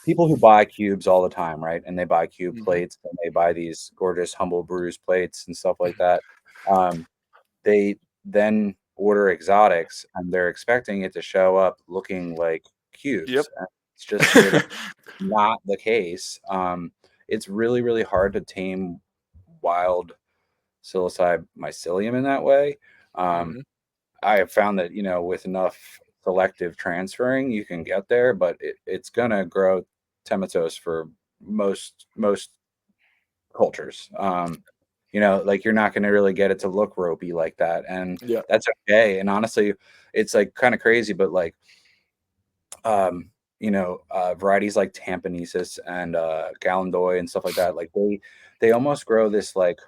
people who buy cubes all the time, right? And they buy cube Mm-hmm. plates, and they buy these gorgeous humble Bruise plates and stuff like that. Um, they then order exotics, and they're expecting it to show up looking like Yep. cubes. And it's just straight up not the case. It's really, really hard to tame wild psilocybe mycelium in that way. Um, Mm-hmm. I have found that, with enough selective transferring, you can get there, but it's gonna grow temetos for most cultures. Like, you're not gonna really get it to look ropey like that, and Yeah. that's okay. And honestly, it's like kind of crazy, but like, varieties like Tampanesis and Galandoy and stuff like that, like, they almost grow this, like,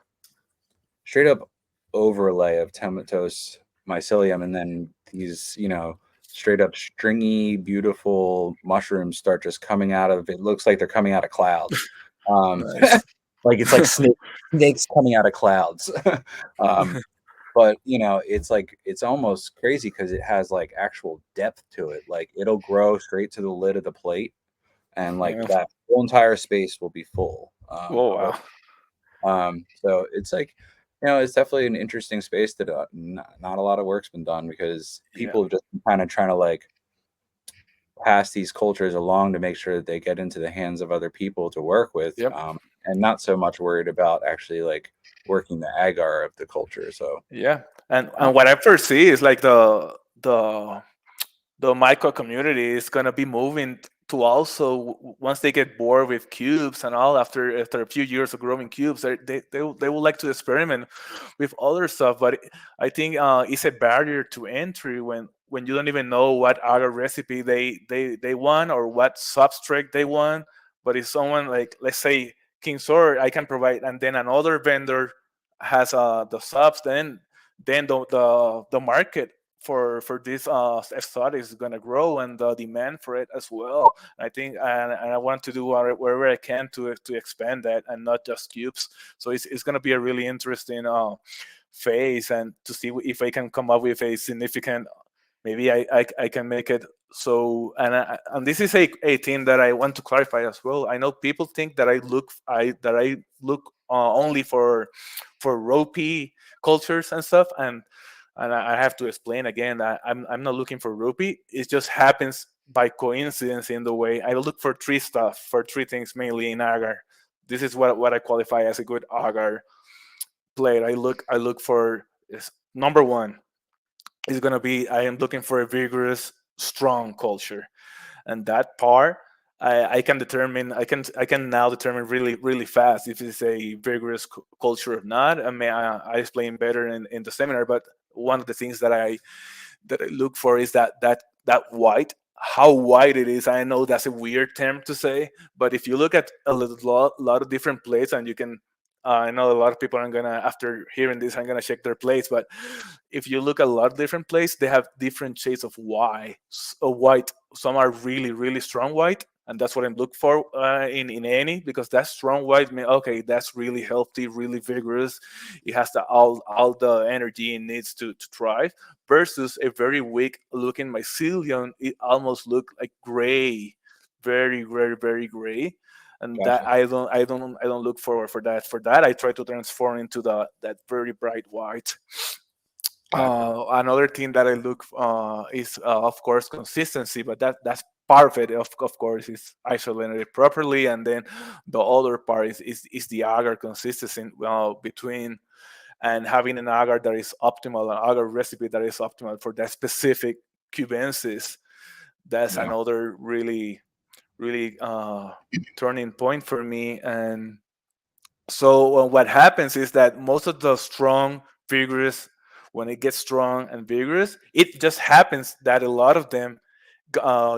straight up overlay of temetos mycelium, and then these, straight up stringy, beautiful mushrooms start just coming out of it. Looks like they're coming out of clouds. Um, Nice. like, it's like snakes coming out of clouds. um, but it's almost crazy because it has like actual depth to it. Like, it'll grow straight to the lid of the plate, and like Yeah. that whole entire space will be full Oh of it. wow. So it's like, It's definitely an interesting space that not a lot of work's been done because Yeah. people have just been kind of trying to like pass these cultures along to make sure that they get into the hands of other people to work with, Yep. and not so much worried about actually like working the agar of the culture. So, Yeah. And um, what I foresee is like the micro community is going to be moving to also once they get bored with cubes and all after a few years of growing cubes they would like to experiment with other stuff, but I think it's a barrier to entry when you don't even know what other recipe they want or what substrate they want. But if someone like, let's say, King Sword, I can provide, and then another vendor has the subs, then the market for this studies is going to grow, and the demand for it as well. I think, and I want to do wherever I can to expand that and not just cubes. So it's going to be a really interesting phase, and to see if I can come up with a significant, maybe I can make it. So, and this is a thing that I want to clarify as well. I know people think that I look only for ropey cultures and stuff, and I have to explain again that I'm not looking for rupee. It just happens by coincidence in the way I look for three things mainly in agar. This is what I qualify as a good agar plate. I look for is number one is gonna be, I am looking for a vigorous, strong culture, and that part I can determine. I can now determine really fast if it's a vigorous culture or not. I mean, I explain better in the seminar, but one of the things that I look for is that white. How white it is, I know that's a weird term to say, but if you look at a lot of different plates, and you can, I know a lot of people are gonna, after hearing this, I'm gonna check their plates. But if you look at a lot of different plates, they have different shades of white. Some are really strong white, and that's what I'm looking for in any, because that strong white mean, okay, that's really healthy, really vigorous. It has all the energy it needs to thrive, versus a very weak looking mycelium. It almost look like gray, very gray. And that gotcha. I don't look for that. For that, I try to transform into that very bright white. Gotcha. Another thing that I look is, of course, consistency, but that's part of it. Of course, is isolating it properly, and then the other part is the agar consistency between, and having an agar that is optimal, an agar recipe that is optimal for that specific cubensis. That's Yeah. another really turning point for me. And so what happens is that most of the strong, vigorous, when it gets strong and vigorous, it just happens that a lot of them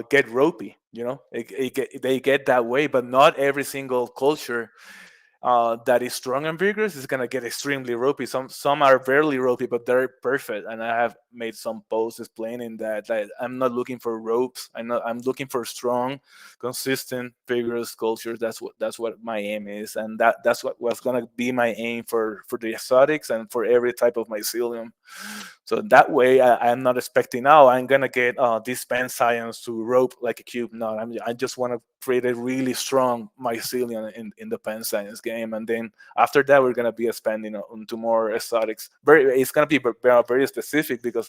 get ropey. They get that way, but not every single culture that is strong and vigorous is gonna get extremely ropey. Some are barely ropey, but they're perfect. And I have made some posts explaining that I'm not looking for ropes. I'm looking for strong, consistent, vigorous cultures. That's what my aim is, and that's what was gonna be my aim for the exotics and for every type of mycelium. So that way, I'm not expecting, oh, I'm gonna get this pen science to rope like a cube. No, I just want to create a really strong mycelium in the pen science game, and then after that, we're gonna be expanding onto more exotics. It's gonna be very specific, because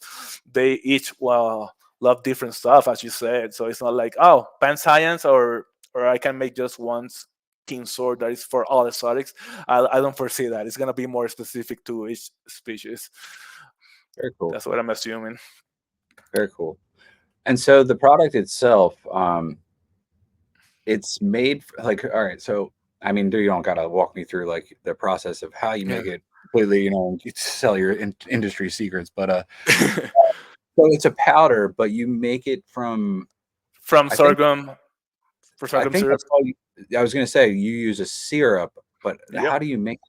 they each love different stuff, as you said. So it's not like, oh, pen science, or I can make just one king sword that is for all exotics. I don't foresee that. It's gonna be more specific to each species. Very cool. That's what I'm assuming. Very cool. And so the product itself, it's made like, all right. So, I mean, you don't gotta walk me through like the process of how you Yeah. make it completely, you sell your industry secrets, but so it's a powder, but you make it from, From I think, sorghum, for I sorghum think syrup. that's all you, I was gonna say you use a syrup, but Yep. how do you make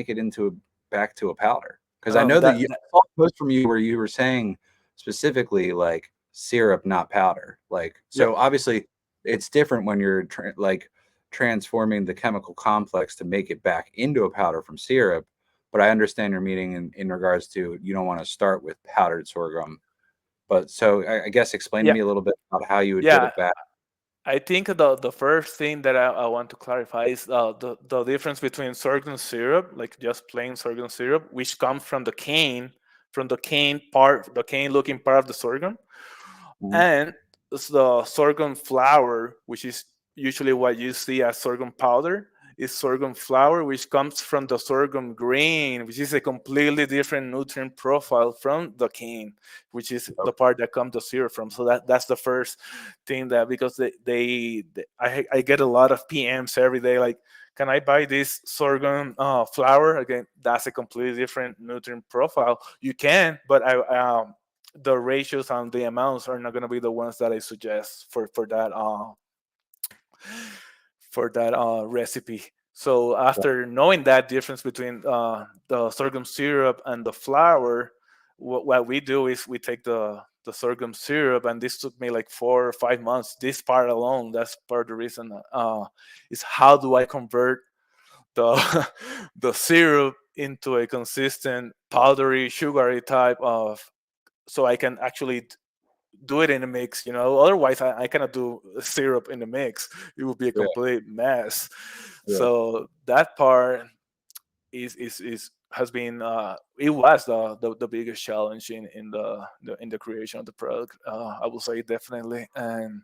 it into back to a powder? Because I know that That, you that I saw a post from you where you were saying specifically like syrup, not powder. Like, Yep. so obviously it's different when you're like transforming the chemical complex to make it back into a powder from syrup. But I understand your meaning in regards to you don't want to start with powdered sorghum. But so I guess explain to Yeah. me a little bit about how you would get Yeah. it back. I think the first thing that I want to clarify is the difference between sorghum syrup, like just plain sorghum syrup, which comes from the cane part, the cane looking part of the sorghum, Mhm. and the sorghum flour, which is usually what you see as sorghum powder, is sorghum flour, which comes from the sorghum grain, which is a completely different nutrient profile from the cane, which is Yep. the part that comes the syrup from. So that's the first thing that because I get a lot of PMs every day like. Can I buy this sorghum flour? Again, that's a completely different nutrient profile. You can, but the ratios and the amounts are not going to be the ones that I suggest for that recipe. So Yep. after knowing that difference between the sorghum syrup and the flour, what we do is we take the sorghum syrup, and this took me like 4 or 5 months. This part alone, that's part of the reason is how do I convert the the syrup into a consistent powdery sugary type of so I can actually do it in a mix. Otherwise, I cannot do syrup in the mix. It would be a Yeah. complete mess. Yeah. So that part is has been it was the biggest challenge in the creation of the product. I will say definitely. And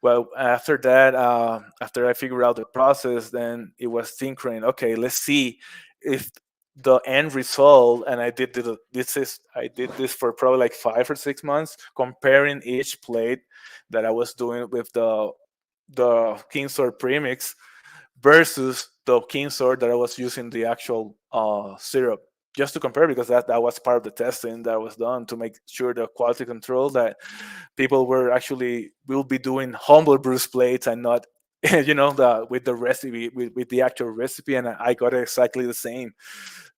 well, after that, after I figured out the process, then it was tinkering. Okay, let's see if the end result. And I did this for probably like 5 or 6 months, comparing each plate that I was doing with the King Sword premix versus the King Sword that I was using the actual syrup. Just to compare, because that was part of the testing that was done to make sure the quality control that people were actually will be doing humble Bruise plates and not with the recipe with the actual recipe. And I got it exactly the same,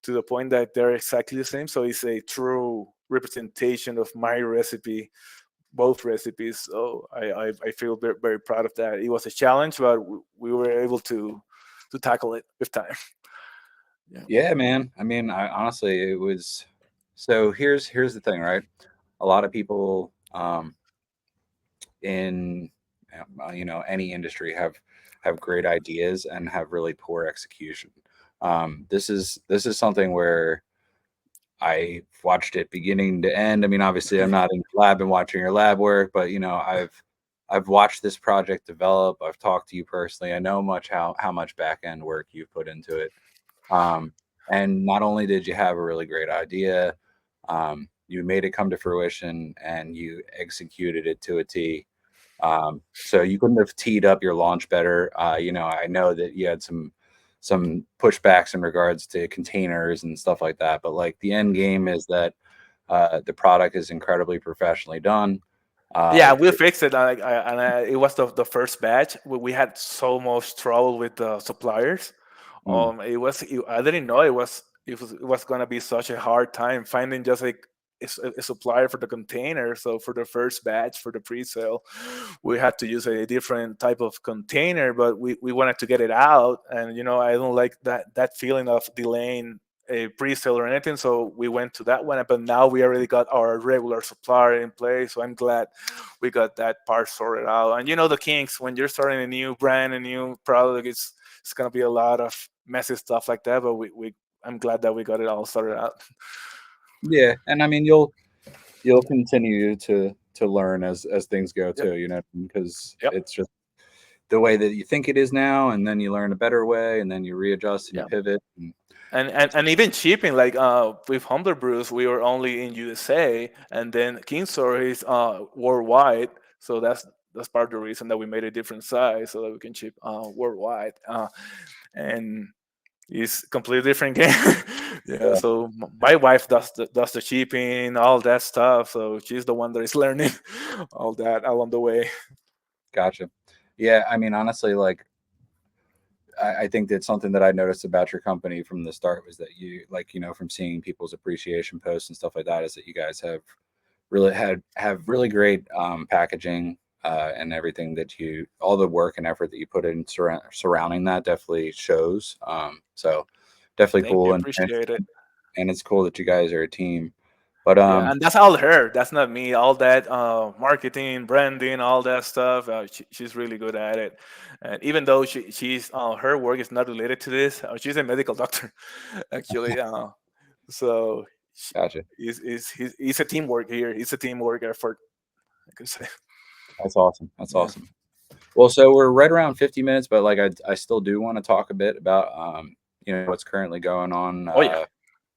to the point that they're exactly the same. So it's a true representation of my recipe, both recipes. So I feel very, very proud of that. It was a challenge, but we were able to tackle it with time. Yeah. Yeah, man. I mean, I honestly, it was. So here's the thing, right? A lot of people in any industry have great ideas and have really poor execution. This is something where I watched it beginning to end. I mean, obviously, I'm not in the lab and watching your lab work, but I've watched this project develop. I've talked to you personally. I know how much back end work you've put into it. Um, and not only did you have a really great idea, you made it come to fruition and you executed it to a T. So you couldn't have teed up your launch better. I know that you had some pushbacks in regards to containers and stuff like that, but like the end game is that the product is incredibly professionally done. Yeah, we It, fixed it. It was the first batch. We had so much trouble with the suppliers. mm, I didn't know it was gonna be such a hard time finding just like a supplier for the container. So for the first batch for the pre-sale, we had to use a different type of container, but we wanted to get it out. And I don't like that feeling of delaying a pre-sale or anything. So we went to that one, but now we already got our regular supplier in place. So I'm glad we got that part sorted out. And the kinks when you're starting a new brand, a new product, it's gonna be a lot of messy stuff like that. But we I'm glad that we got it all sorted out. yeah, and I mean you'll continue to learn as things go Yep. too. Because Yep. it's just the way that you think it is now, and then you learn a better way, and then you readjust and you Yeah. pivot. And And even shipping, like with Humble Brews, we were only in USA, and then King Story is worldwide. So that's part of the reason that we made a different size so that we can ship worldwide. And it's completely different game. Yeah. yeah, So my wife does the shipping, all that stuff. So she's the one that is learning all that along the way. gotcha. Yeah, I mean, honestly, like I think that something that I noticed about your company from the start was that you like, from seeing people's appreciation posts and stuff like that, is that you guys have really great packaging and everything all the work and effort that you put in surrounding that definitely shows. So definitely Thank you, cool, and appreciate it. it's cool that you guys are a team. But Yeah, and that's all her. That's not me. All that marketing, branding, all that stuff. She's really good at it. And even though she's her work is not related to this, she's a medical doctor, actually. So she, gotcha. it's a teamwork here. It's a teamwork effort, I can say. That's awesome. That's Yeah. awesome. Well, so we're right around 50 minutes, but like I still do want to talk a bit about what's currently going on Oh yeah.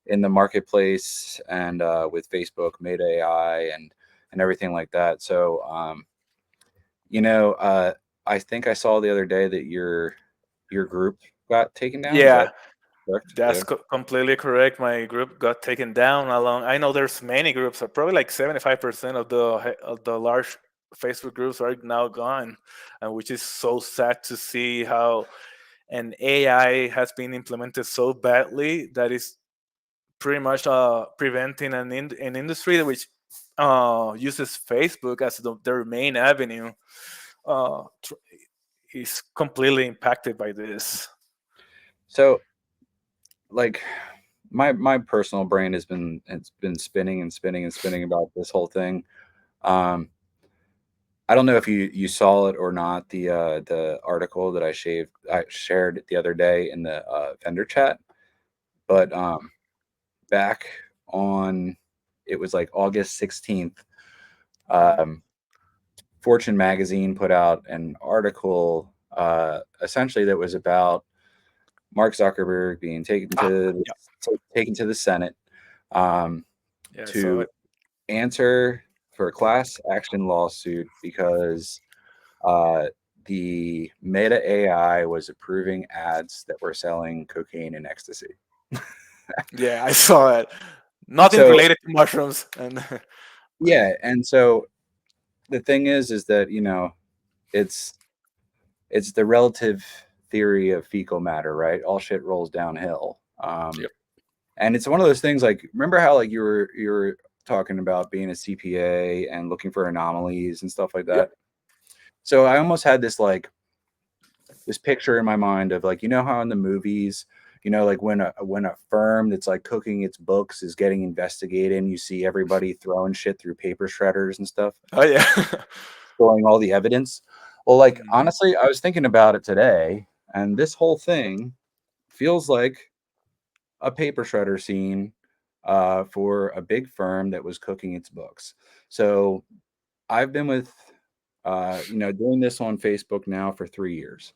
in the marketplace and with Facebook, Meta AI, and everything like that. So you know, I think I saw the other day that your group got taken down. Is Yeah. that correct? That's Yeah. completely correct. My group got taken down along. I know there's many groups, probably like 75% of the large Facebook groups are now gone, and which is so sad to see how an AI has been implemented so badly that is pretty much preventing an industry which uses Facebook as their main avenue. Uh, tr- is completely impacted by this. So like my personal brain it's been spinning and spinning and spinning about this whole thing. Um, I don't know if you saw it or not, the article that I shared the other day in the vendor chat, but back on it was like August 16th. Um, Fortune magazine put out an article essentially that was about Mark Zuckerberg being Ah, yeah, taken to the Senate um, yeah, I saw to it. answer for a class action lawsuit because uh, the Meta AI was approving ads that were selling cocaine and ecstasy. Yeah, I saw it. Nothing So related to mushrooms, and but yeah, and so the thing is that it's it's the relative theory of fecal matter, right? All shit rolls downhill. yep, And it's one of those things like remember how like you were talking about being a CPA and looking for anomalies and stuff like yep, that. So I almost had this picture in my mind of like how in the movies like when a firm that's like cooking its books is getting investigated and you see everybody throwing shit through paper shredders and stuff, oh yeah. storing all the evidence. Well, like Mhm. honestly, I was thinking about it today, and this whole thing feels like a paper shredder scene for a big firm that was cooking its books. So I've been with, doing this on Facebook now for 3 years.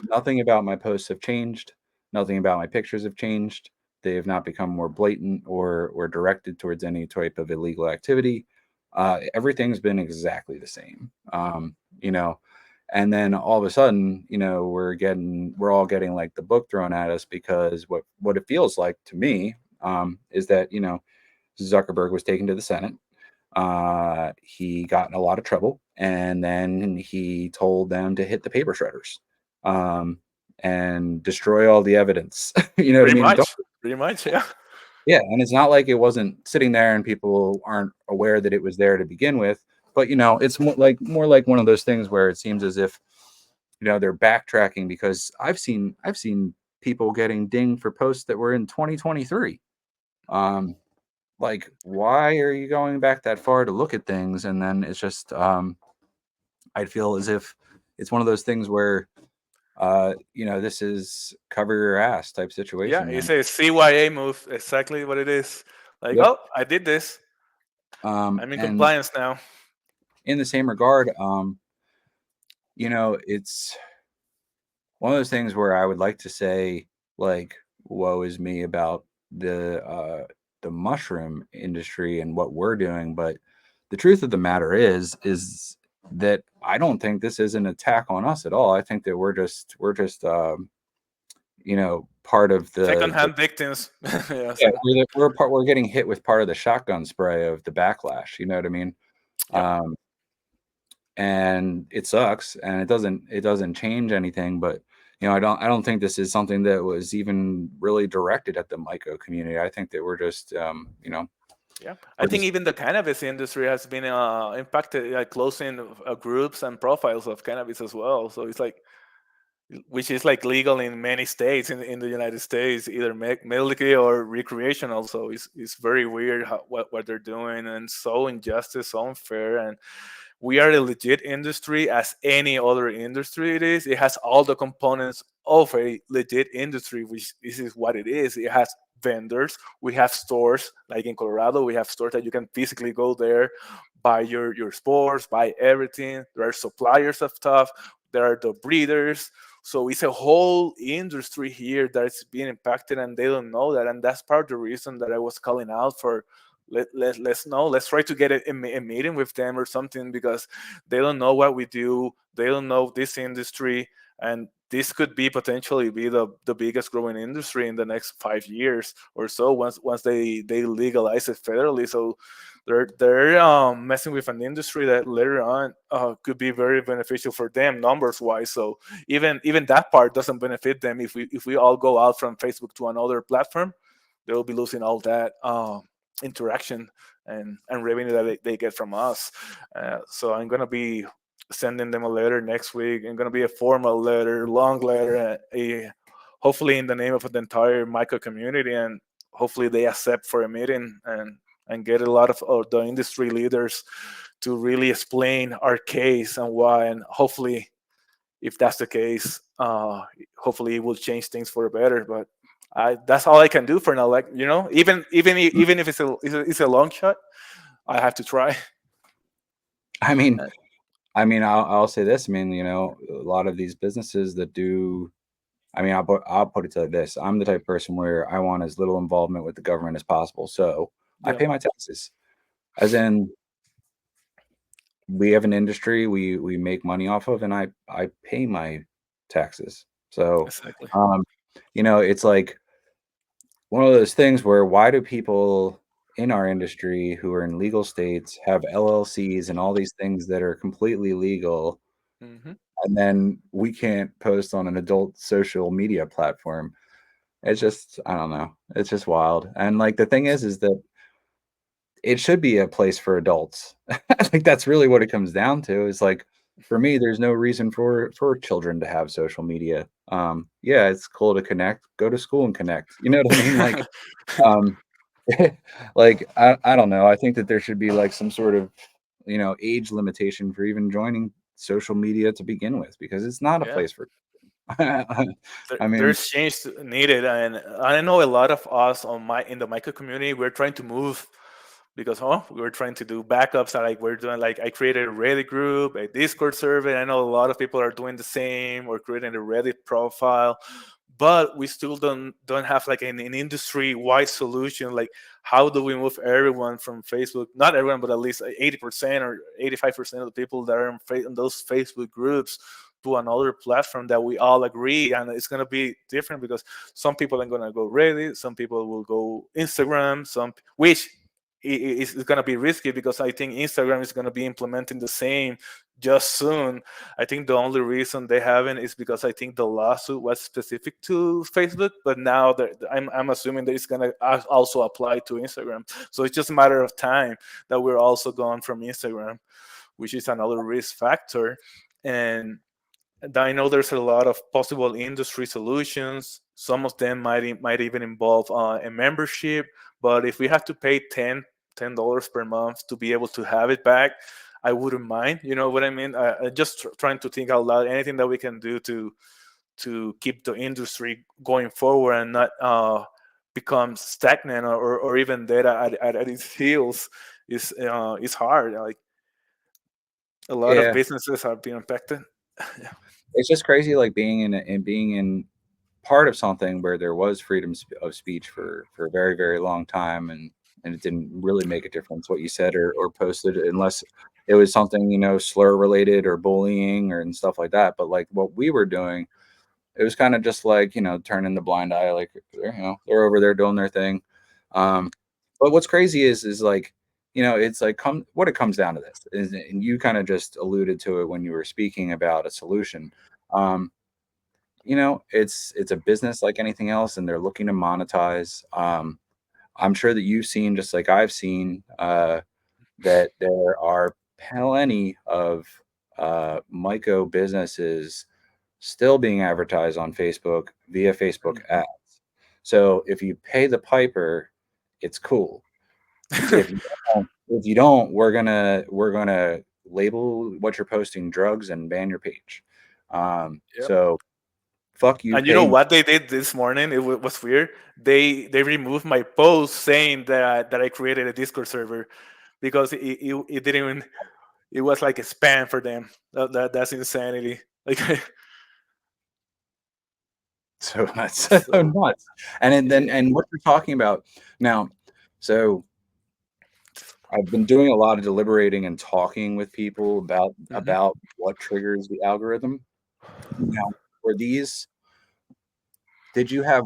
Nothing about my posts have changed. Nothing about my pictures have changed. They have not become more blatant or directed towards any type of illegal activity. Everything's been exactly the same. And then all of a sudden, we're all getting like the book thrown at us because what it feels like to me is that Zuckerberg was taken to the Senate. He got in a lot of trouble, and then he told them to hit the paper shredders um, and destroy all the evidence. You know what I Pretty mean? much, Don't, pretty much, yeah, yeah, and it's not like it wasn't sitting there and people aren't aware that it was there to begin with. But it's more like one of those things where it seems as if they're backtracking because I've seen people getting dinged for posts that were in 2023. Um, like, why are you going back that far to look at things? And then it's just, I feel as if it's one of those things where, this is cover your ass type yeah. situation. It's And a CYA move, exactly what it is. Like, yep. oh, I did this. I'm in And compliance now. in the same regard, it's one of those things where I would like to say, like, woe is me about the mushroom industry and what we're doing, but the truth of the matter is that I don't think this is an attack on us at all. I think that we're just part of the Secondhand victims. Yeah, yeah, so we're getting hit with part of the shotgun spray of the backlash. You know what I mean? yeah, Um, and it sucks and it doesn't change anything, but I don't think this is something that was even really directed at the myco community. I think that yeah. I we're think just even the cannabis industry has been impacted, like closing groups and profiles of cannabis as well. So it's like which is like legal in many states in the United States, either medically or recreational. So it's very weird what they're doing, and so injustice, so unfair. And we are a legit industry as any other industry. It has all the components of a legit industry, which this is what it is. It has vendors, we have stores, like in Colorado we have stores that you can physically go there, buy your spores, buy everything. There are suppliers of stuff, there are the breeders. So it's a whole industry here that's being impacted, and they don't know that. And that's part of the reason that I was calling out for, let's know, let's try to get a meeting with them or something, because they don't know what we do, they don't know this industry. And this could be potentially be the biggest growing industry in the next 5 years or so, once they legalize it federally. So they're messing with an industry that later on could be very beneficial for them numbers wise. So even that part doesn't benefit them. If we all go out from Facebook to another platform, they'll be losing all that interaction and revenue that they get from us. So I'm gonna be sending them a letter next week. I'm gonna be a formal letter, long letter, hopefully in the name of the entire micro community, and hopefully they accept for a meeting and get a lot of the industry leaders to really explain our case and why. And hopefully, if that's the case, hopefully it will change things for the better. But that's all I can do for now. Like, even if it's a long shot, I have to try. I mean, Uh, I'll say this. I mean, a lot of these businesses that do. I mean, I'll put it to like this. I'm the type of person where I want as little involvement with the government as possible. So I yeah, pay my taxes. As in, we have an industry we make money off of, and I pay my taxes. So, exactly. um, it's like one of those things where why do people in our industry who are in legal states have LLCs and all these things that are completely legal, Hmm. and then we can't post on an adult social media platform? It's just, I don't know. It's just wild. And like the thing is that it should be a place for adults. I think that's really what it comes down to. Is like for me, there's no reason for children to have social media. Yeah, it's cool to connect. Go to school and connect. You know what I mean? Like, um, like I don't know. I think that there should be like some sort of age limitation for even joining social media to begin with, because it's not a Yeah, place for. I mean, there's change needed. And I know a lot of us in the micro community, we're trying to move because we're trying to do backups. Like we're doing, like I created a Reddit group, a Discord server. I know a lot of people are doing the same or creating a Reddit profile, but we still don't have like an industry wide solution. Like, how do we move everyone from Facebook? Not everyone, but at least 80% or 85% of the people that are in those Facebook groups to another platform that we all agree. And it's going to be different because some people are going to go Reddit, some people will go Instagram, some which is going to be risky because I think Instagram is going to be implementing the same just soon. I think the only reason they haven't is because I think the lawsuit was specific to Facebook, but now I'm assuming that it's going to also apply to Instagram. So it's just a matter of time that we're also gone from Instagram, which is another risk factor. And I know there's a lot of possible industry solutions. Some of them might even involve a membership. But if we have to pay $10 per month to be able to have it back, I wouldn't mind. You know what I mean? I just trying to think out loud. Anything that we can do to keep the industry going forward and not become stagnant or even dead at its heels is hard. Like, a lot of yeah, businesses are being impacted. it's just crazy, like being in part of something where there was freedom of speech for a very very long time, and it didn't really make a difference what you said or posted, unless it was something slur related or bullying or and stuff like that. But like what we were doing, it was kind of just like turning the blind eye, like they're over there doing their thing. um but what's crazy is like it's like what it comes down to this is, and you kind of just alluded to it when you were speaking about a solution. um it's a business like anything else, and they're looking to monetize. I'm sure that you've seen, just like I've seen, that there are plenty of micro businesses still being advertised on Facebook via Facebook Mhm. ads. So if you pay the piper, it's cool. If you don't, we're gonna label what you're posting drugs and ban your page. Yep. So fuck you, And you know pay me. what they did this morning? Was weird. They removed my post saying that I created a Discord server because it didn't even, it was like a spam for them. That's insanity. Like So that's so so nuts. And then yeah. and what you're talking about now, so I've been doing a lot of deliberating and talking with people about Hmm. about what triggers the algorithm. Now, were these did you have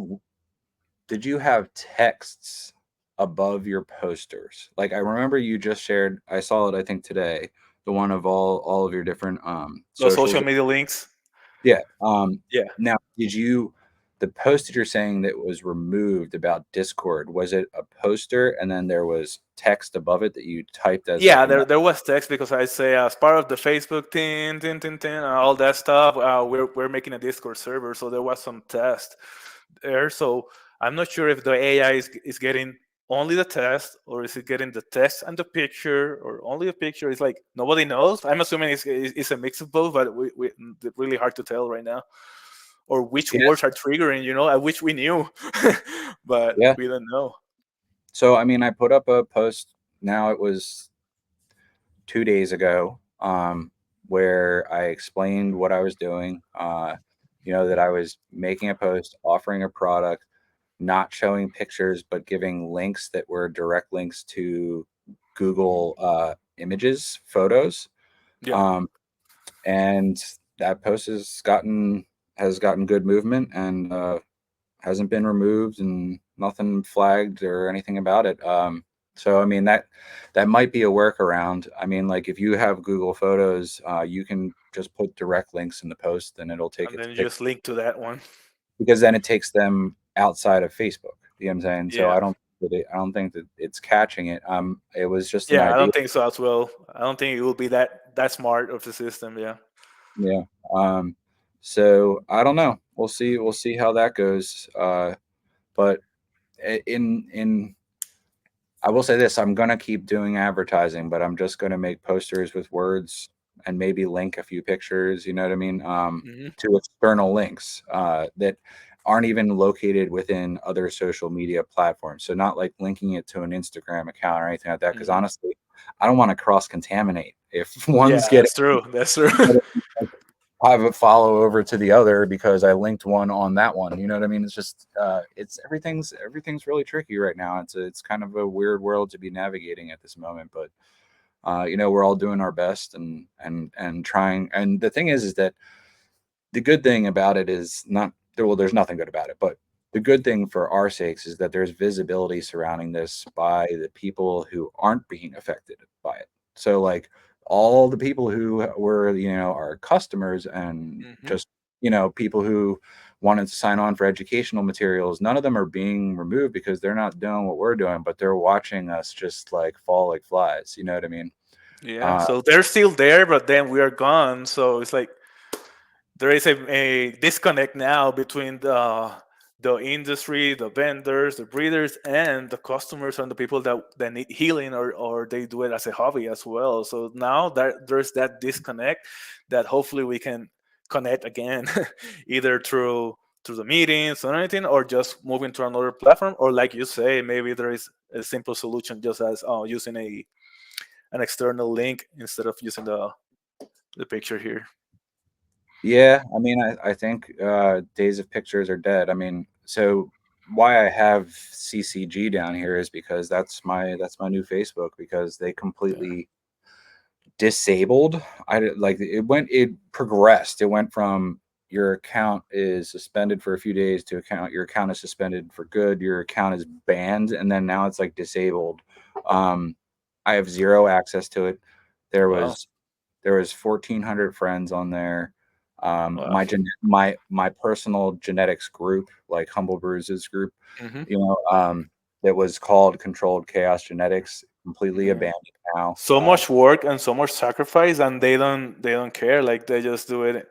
did you have texts above your posters? Like I remember you just shared, I saw it I think today, the one of all of your different Those social socials. media links. Yeah. Yeah. Now did you the post that you're saying that was removed about Discord, was it a poster and then there was text above it that you typed as like Yeah, a message? there was text because I say as part of the Facebook thing, and all that stuff. We're making a Discord server, so there was some test there. So I'm not sure if the AI is getting only the test, or is it getting the text and the picture, or only a picture. It's like nobody knows. I'm assuming it's a mix of both, but it's really hard to tell right now. Or which Yeah. words are triggering. I wish we knew, but Yeah. we don't know. So I mean I put up a post now it was 2 days ago, where I explained what I was doing. That I was making a post, offering a product, not showing pictures, but giving links that were direct links to Google images, photos. Yeah, Um, and that post has gotten good movement and hasn't been removed and nothing flagged or anything about it. So I mean that might be a workaround. I mean, like if you have Google Photos, you can just put direct links in the post, and it'll take and it to then pic just link to that one. because then it takes them outside of Facebook. You know what I'm saying? So Yeah. I don't think that it's catching it. It was just an Yeah, I idea. don't think so as well. I don't think it will be that smart of the system. Yeah. Yeah. So I don't know. We'll see. We'll see how that goes. But in I will say this, I'm gonna keep doing advertising, but I'm just gonna make posters with words and maybe link a few pictures, you know what I mean? Hmm. To external links that aren't even located within other social media platforms. So not like linking it to an Instagram account or anything like that. Because Hmm. honestly, I don't want to cross contaminate. If one's Yeah, getting that's true. That's true. have it follow over to the other because I linked one on that one. You know what I mean? It's just it's everything's really tricky right now. It's kind of a weird world to be navigating at this moment, but we're all doing our best and trying. And the thing is that the good thing about it is not well, there's nothing good about it, but the good thing for our sakes is that there's visibility surrounding this by the people who aren't being affected by it. So like all the people who were, our customers and Hmm. just, people who wanted to sign on for educational materials, none of them are being removed because they're not doing what we're doing, but they're watching us just like fall like flies. You know what I mean? Yeah. Uh, So they're still there, but then we are gone. So it's like there is a disconnect now between the industry, the vendors, the breeders, and the customers and the people that need healing, or they do it as a hobby as well. So now that there's that disconnect, that hopefully we can connect again, either through the meetings or anything, or just moving to another platform, or like you say, maybe there is a simple solution just as using an external link instead of using the picture here. Yeah, I mean, I think days of pictures are dead. I mean, so why I have CCG down here is because that's my new Facebook because they Yeah. completely disabled. It progressed. It went from your account is suspended for a few days to your account is suspended for good. Your account is banned, and then now it's like disabled. Um, I have zero access to it. There Wow. was there was 1,400 friends on there. Wow. My personal genetics group, like Humble Bruises group, Hmm. you know, um, that was called Controlled Chaos Genetics, completely Yeah. abandoned now. So much work and so much sacrifice, and they don't care. Like they just do it.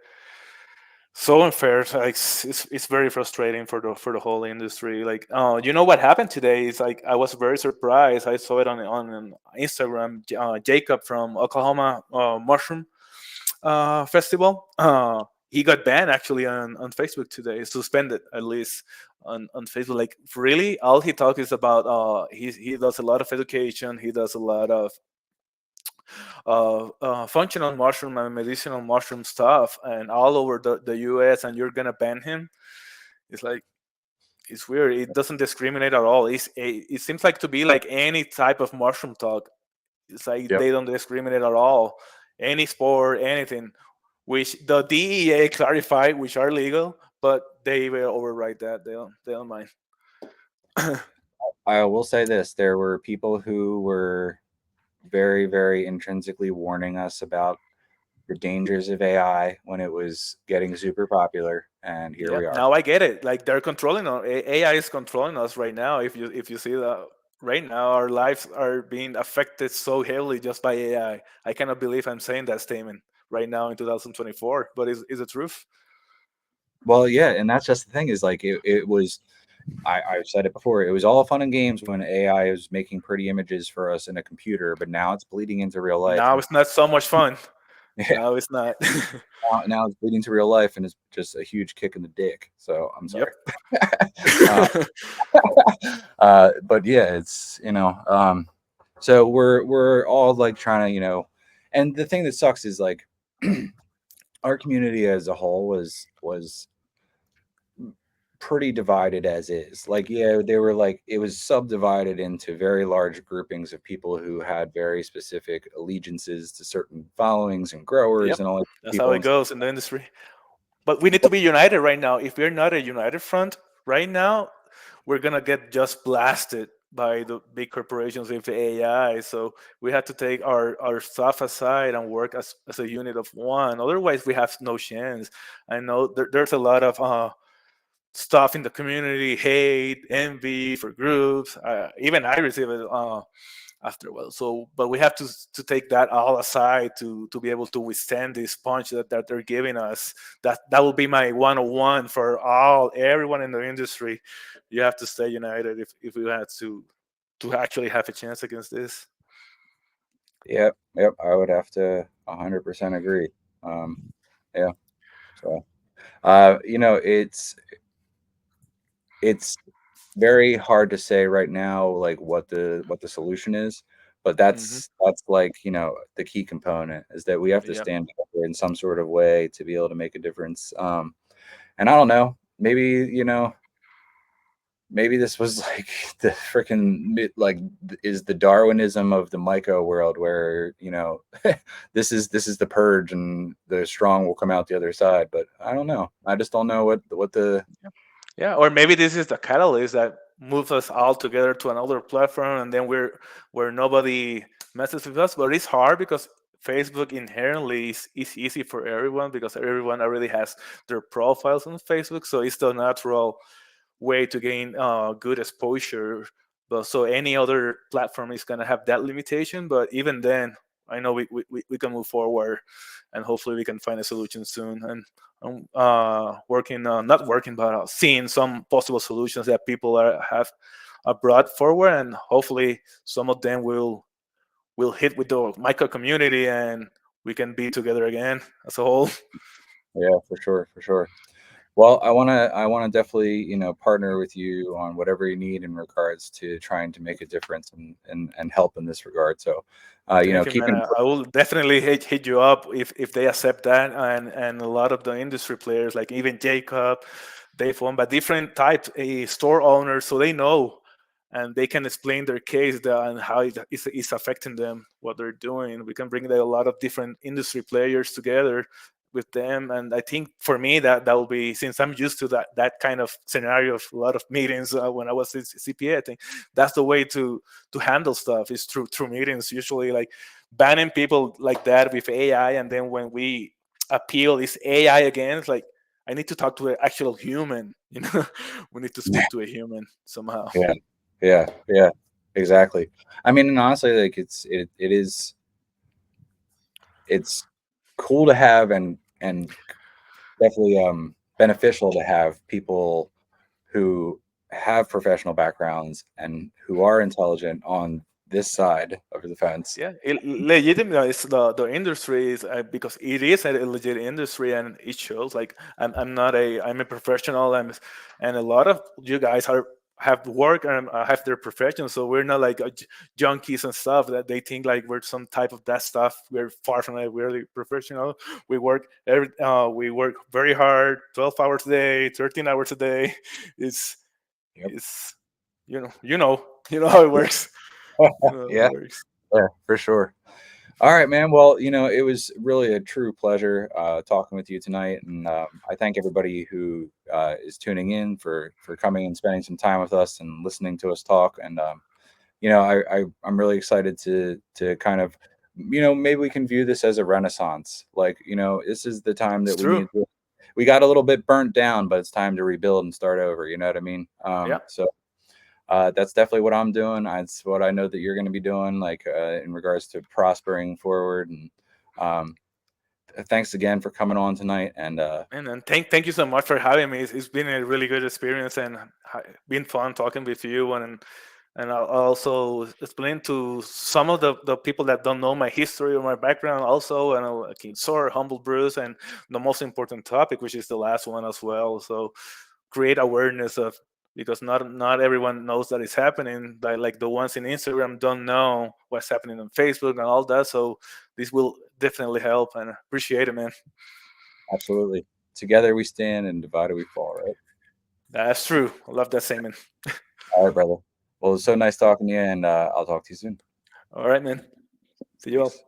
So unfair. Like it's very frustrating for the whole industry. Like, you know what happened today is like I was very surprised. I saw it on Instagram. Jacob from Oklahoma Mushroom Festival. He got banned actually on Facebook today, suspended at least on Facebook. Like really, all he talks is about he does a lot of education. He does a lot of functional mushroom and medicinal mushroom stuff, and all over the U.S. And you're gonna ban him? It's like it's weird. It doesn't discriminate at all. It seems like to be like any type of mushroom talk. It's like Yep. they don't discriminate at all. Any sport, anything, which the DEA clarified, which are legal, but they will override that. They don't mind. I will say this: there were people who were very, very intrinsically warning us about the dangers of AI when it was getting super popular, and here we Yep. are. Now I get it. Like they're controlling us. AI is controlling us right now. If you see that right now, our lives are being affected so heavily just by AI. I cannot believe I'm saying that statement right now in 2024, but it's the truth. Well, yeah, and that's just the thing is like it was. I've said it before. It was all fun and games when AI was making pretty images for us in a computer, but now it's bleeding into real life, Now and it's not so much fun. yeah, Now it's not. now it's bleeding to real life, and it's just a huge kick in the dick. So I'm Yep. sorry. uh, but yeah, it's so we're all like trying to and the thing that sucks is like our community as a whole was pretty divided as is. Like, yeah, they were like it was subdivided into very large groupings of people who had very specific allegiances to certain followings and growers Yep. and all these That's how people it and stuff. goes in the industry. But we need to be united right now. If we're not a united front right now, we're gonna get just blasted by the big corporations with AI. So we have to take our stuff aside and work as a unit of one. Otherwise, we have no chance. I know there's a lot of stuff in the community, hate, envy for groups. Even I receive it after a while. So, but we have to take that all aside to be able to withstand this punch that they're giving us. That will be my 101 for everyone in the industry. You have to stay united if we had to actually have a chance against this. Yep, I would have to 100% agree. Um, yeah, so it's very hard to say right now like what the solution is, but Hmm. that's like the key component is that we have to Yeah. stand together in some sort of way to be able to make a difference. And I don't know, maybe this was like the freaking like is the Darwinism of the myco world where this is the purge and the strong will come out the other side, but I don't know, I just don't know what the Yeah, or maybe this is the catalyst that moves us all together to another platform, and then where nobody messes with us. But it's hard because Facebook inherently is easy for everyone because everyone already has their profiles on Facebook, so it's the natural way to gain good exposure. But so any other platform is gonna have that limitation. But even then, I know we can move forward, and hopefully we can find a solution soon. And I'm working, not working, but seeing some possible solutions that people have brought forward, and hopefully some of them will hit with the micro community, and we can be together again as a whole. yeah, for sure, for sure. Well, I wanna definitely, partner with you on whatever you need in regards to trying to make a difference and help in this regard. So, Thank you, keep man. in I will definitely hit you up if they accept that, and a lot of the industry players, like even Jacob, they've won by different types, a store owners, so they know, and they can explain their case and how it's affecting them, what they're doing. We can bring a lot of different industry players together with them, and I think for me that will be, since I'm used to that kind of scenario of a lot of meetings when I was in CPA. I think that's the way to handle stuff is through meetings. Usually, like banning people like that with AI, and then when we appeal this AI again, it's like I need to talk to an actual human. We need to speak to a human somehow. yeah, yeah, exactly. I mean, and honestly, like it's cool to have and definitely beneficial to have people who have professional backgrounds and who are intelligent on this side of the fence. Yeah, it legitimate is the industry is because it is a legit industry and it shows. Like I'm not a I'm a professional and a lot of you guys are have work and have their profession, so we're not like junkies and stuff that they think like we're some type of that stuff. We're far from it. We're really professional. We work very hard, 12 hours a day, 13 hours a day. It's Yep. it's you know how it works. You know how it Yeah, works. yeah, for sure. All right, man. Well, it was really a true pleasure talking with you tonight, and I thank everybody who is tuning in for coming and spending some time with us and listening to us talk. And I'm really excited to kind of, maybe we can view this as a renaissance. Like, this is the time that It's we true. need to. We got a little bit burnt down, but it's time to rebuild and start over. You know what I mean? Yeah. So that's definitely what I'm doing. It's what I know that you're going to be doing, like in regards to prospering forward. And um, thanks again for coming on tonight. And And thank you so much for having me. It's been a really good experience and been fun talking with you. And I'll also explain to some of the people that don't know my history or my background also, and I'll like Sore, Humble Bruise, and the most important topic, which is the last one as well. So create awareness of because not everyone knows that it's happening. Like the ones in Instagram don't know what's happening on Facebook and all that. So this will definitely help and appreciate it, man. absolutely, together we stand and divided we fall, right? That's true. I love that saying. All right, brother. Well, it's so nice talking to you, and I'll talk to you soon. All right, man. See you all. Peace.